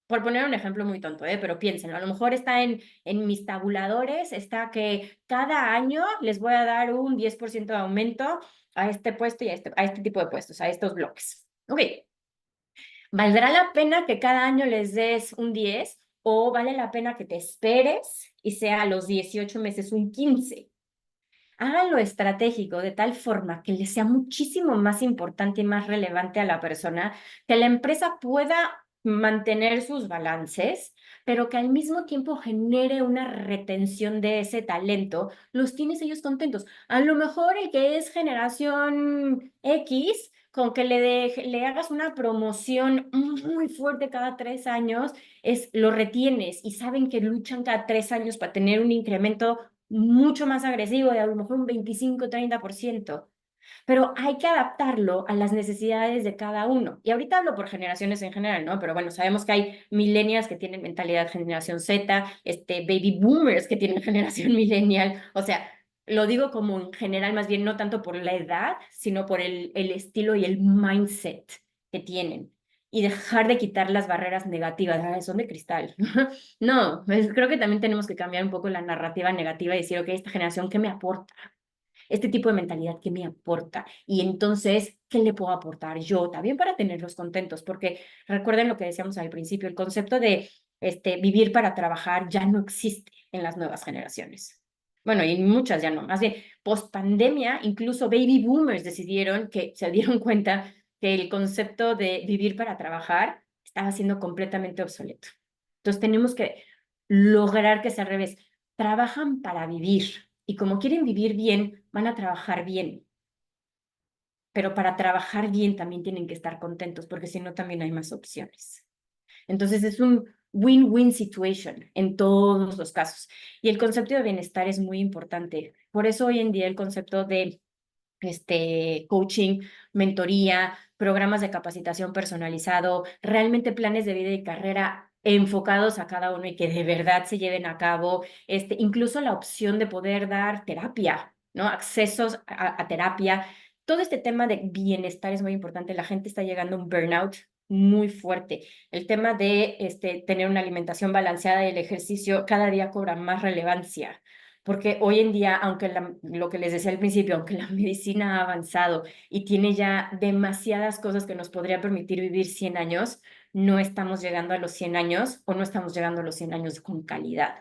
por poner un ejemplo muy tonto, pero piénsenlo, a lo mejor está en mis tabuladores, está que cada año les voy a dar un 10% de aumento a este puesto y a este tipo de puestos, a estos bloques. Ok, ¿valdrá la pena que cada año les des un 10 o vale la pena que te esperes y sea a los 18 meses un 15? Háganlo estratégico de tal forma que les sea muchísimo más importante y más relevante a la persona, que la empresa pueda mantener sus balances, pero que al mismo tiempo genere una retención de ese talento, los tienes ellos contentos. A lo mejor el que es generación X, con que le hagas una promoción muy fuerte cada 3 años, lo retienes y saben que luchan cada 3 años para tener un incremento mucho más agresivo de a lo mejor un 25-30%, pero hay que adaptarlo a las necesidades de cada uno. Y ahorita hablo por generaciones en general, ¿no? Pero bueno, sabemos que hay millennials que tienen mentalidad generación Z, baby boomers que tienen generación millennial, o sea, lo digo como en general, más bien no tanto por la edad, sino por el estilo y el mindset que tienen. Y dejar de quitar las barreras negativas. Ay, son de cristal. No, creo que también tenemos que cambiar un poco la narrativa negativa y decir, ok, esta generación, ¿qué me aporta? Este tipo de mentalidad que me aporta y entonces, ¿qué le puedo aportar yo también para tenerlos contentos? Porque recuerden lo que decíamos al principio, el concepto de vivir para trabajar ya no existe en las nuevas generaciones. Bueno, y muchas ya no. Más bien, post pandemia, incluso baby boomers decidieron que se dieron cuenta que el concepto de vivir para trabajar estaba siendo completamente obsoleto. Entonces tenemos que lograr que sea al revés. Trabajan para vivir y como quieren vivir bien, van a trabajar bien. Pero para trabajar bien también tienen que estar contentos porque si no también hay más opciones. Entonces es un win-win situation en todos los casos. Y el concepto de bienestar es muy importante. Por eso hoy en día el concepto de coaching, mentoría, programas de capacitación personalizado, realmente planes de vida y carrera enfocados a cada uno y que de verdad se lleven a cabo, incluso la opción de poder dar terapia, ¿no? Accesos a terapia. Todo este tema de bienestar es muy importante. La gente está llegando a un burnout muy fuerte. El tema de tener una alimentación balanceada y el ejercicio cada día cobra más relevancia porque hoy en día, aunque lo que les decía al principio, aunque la medicina ha avanzado y tiene ya demasiadas cosas que nos podría permitir vivir 100 años, no estamos llegando a los 100 años o no estamos llegando a los 100 años con calidad,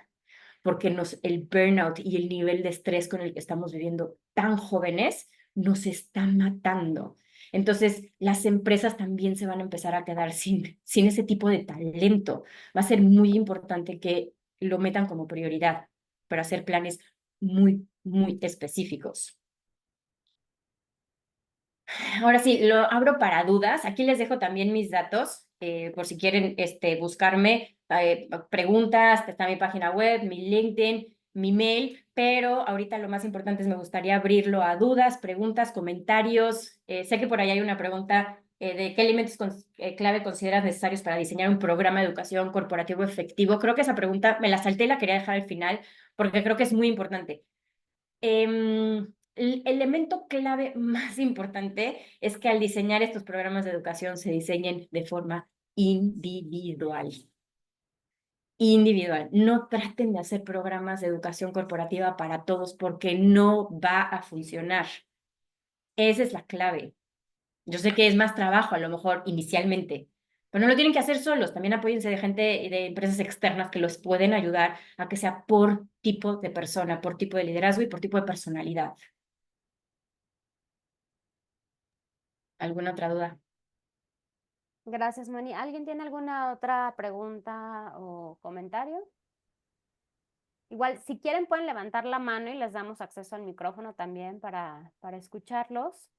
porque el burnout y el nivel de estrés con el que estamos viviendo tan jóvenes nos está matando. Entonces, las empresas también se van a empezar a quedar sin ese tipo de talento. Va a ser muy importante que lo metan como prioridad para hacer planes muy, muy específicos. Ahora sí, lo abro para dudas. Aquí les dejo también mis datos, por si quieren buscarme, preguntas, está mi página web, mi LinkedIn, mi mail, pero ahorita lo más importante es me gustaría abrirlo a dudas, preguntas, comentarios. Sé que por ahí hay una pregunta de qué elementos clave consideras necesarios para diseñar un programa de educación corporativo efectivo. Creo que esa pregunta me la salté y la quería dejar al final porque creo que es muy importante. El elemento clave más importante es que al diseñar estos programas de educación se diseñen de forma individual. Individual. No traten de hacer programas de educación corporativa para todos porque no va a funcionar. Esa es la clave. Yo sé que es más trabajo a lo mejor inicialmente, pero no lo tienen que hacer solos. También apóyense de gente, de empresas externas que los pueden ayudar a que sea por tipo de persona, por tipo de liderazgo y por tipo de personalidad. ¿Alguna otra duda? Gracias, Moni. ¿Alguien tiene alguna otra pregunta o comentario? Igual, si quieren, pueden levantar la mano y les damos acceso al micrófono también para escucharlos.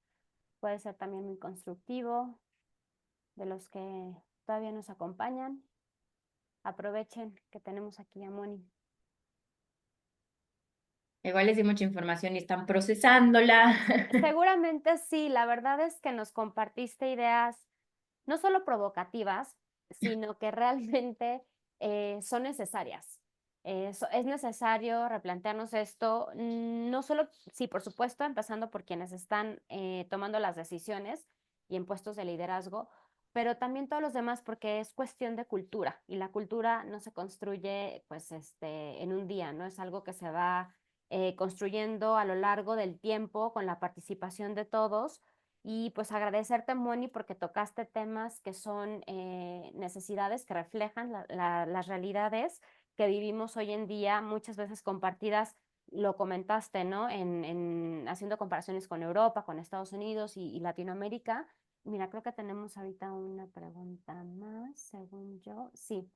Puede ser también muy constructivo de los que todavía nos acompañan. Aprovechen que tenemos aquí a Moni. Igual les di mucha información y están procesándola. Seguramente sí, la verdad es que nos compartiste ideas no solo provocativas, sino que realmente son necesarias. Es necesario replantearnos esto, no solo, sí, por supuesto, empezando por quienes están tomando las decisiones y en puestos de liderazgo, pero también todos los demás porque es cuestión de cultura y la cultura no se construye pues en un día, ¿no? Es algo que se va construyendo a lo largo del tiempo con la participación de todos y pues agradecerte, Moni, porque tocaste temas que son necesidades que reflejan las realidades que vivimos hoy en día, muchas veces compartidas, lo comentaste, ¿no? Haciendo comparaciones con Europa, con Estados Unidos y Latinoamérica. Mira, creo que tenemos ahorita una pregunta más, según yo. Sí.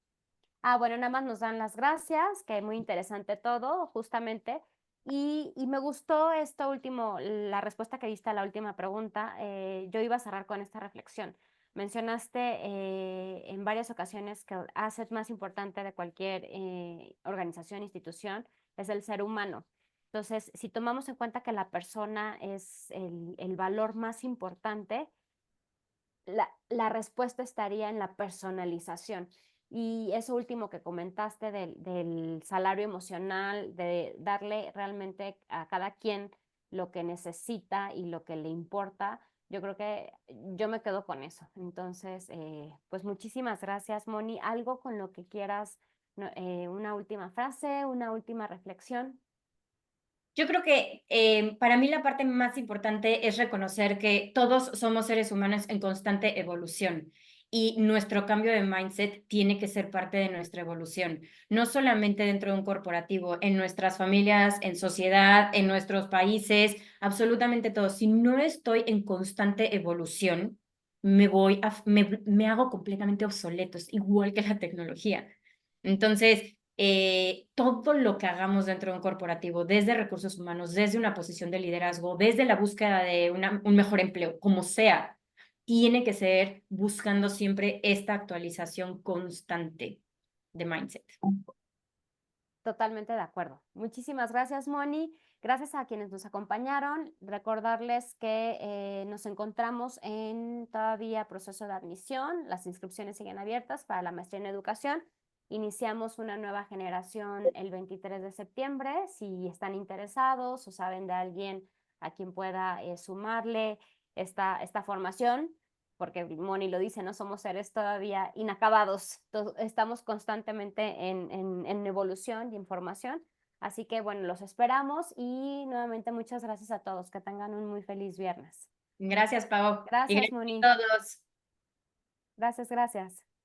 Ah, bueno, nada más nos dan las gracias, que muy interesante todo, justamente. Y me gustó esto último, la respuesta que diste a la última pregunta. Yo iba a cerrar con esta reflexión. Mencionaste en varias ocasiones que el asset más importante de cualquier organización, institución, es el ser humano. Entonces, si tomamos en cuenta que la persona es el valor más importante, la respuesta estaría en la personalización. Y eso último que comentaste del salario emocional, de darle realmente a cada quien lo que necesita y lo que le importa, yo creo que yo me quedo con eso. Entonces, pues muchísimas gracias, Moni. ¿Algo con lo que quieras, una última frase, una última reflexión? Yo creo que para mí la parte más importante es reconocer que todos somos seres humanos en constante evolución y nuestro cambio de mindset tiene que ser parte de nuestra evolución, no solamente dentro de un corporativo, en nuestras familias, en sociedad, en nuestros países, absolutamente todo. Si no estoy en constante evolución, me hago completamente obsoleto, es igual que la tecnología. Entonces, todo lo que hagamos dentro de un corporativo, desde recursos humanos, desde una posición de liderazgo, desde la búsqueda de un mejor empleo, como sea, tiene que ser buscando siempre esta actualización constante de mindset. Totalmente de acuerdo. Muchísimas gracias, Moni. Gracias a quienes nos acompañaron. Recordarles que nos encontramos en todavía proceso de admisión. Las inscripciones siguen abiertas para la maestría en educación. Iniciamos una nueva generación el 23 de septiembre. Si están interesados o saben de alguien a quien pueda sumarle esta formación, porque Moni lo dice, no somos seres todavía inacabados, estamos constantemente en evolución y en formación. Así que bueno, los esperamos y nuevamente muchas gracias a todos. Que tengan un muy feliz viernes. Gracias, Pau. Y Gracias, gracias Moni. a todos. Gracias, gracias.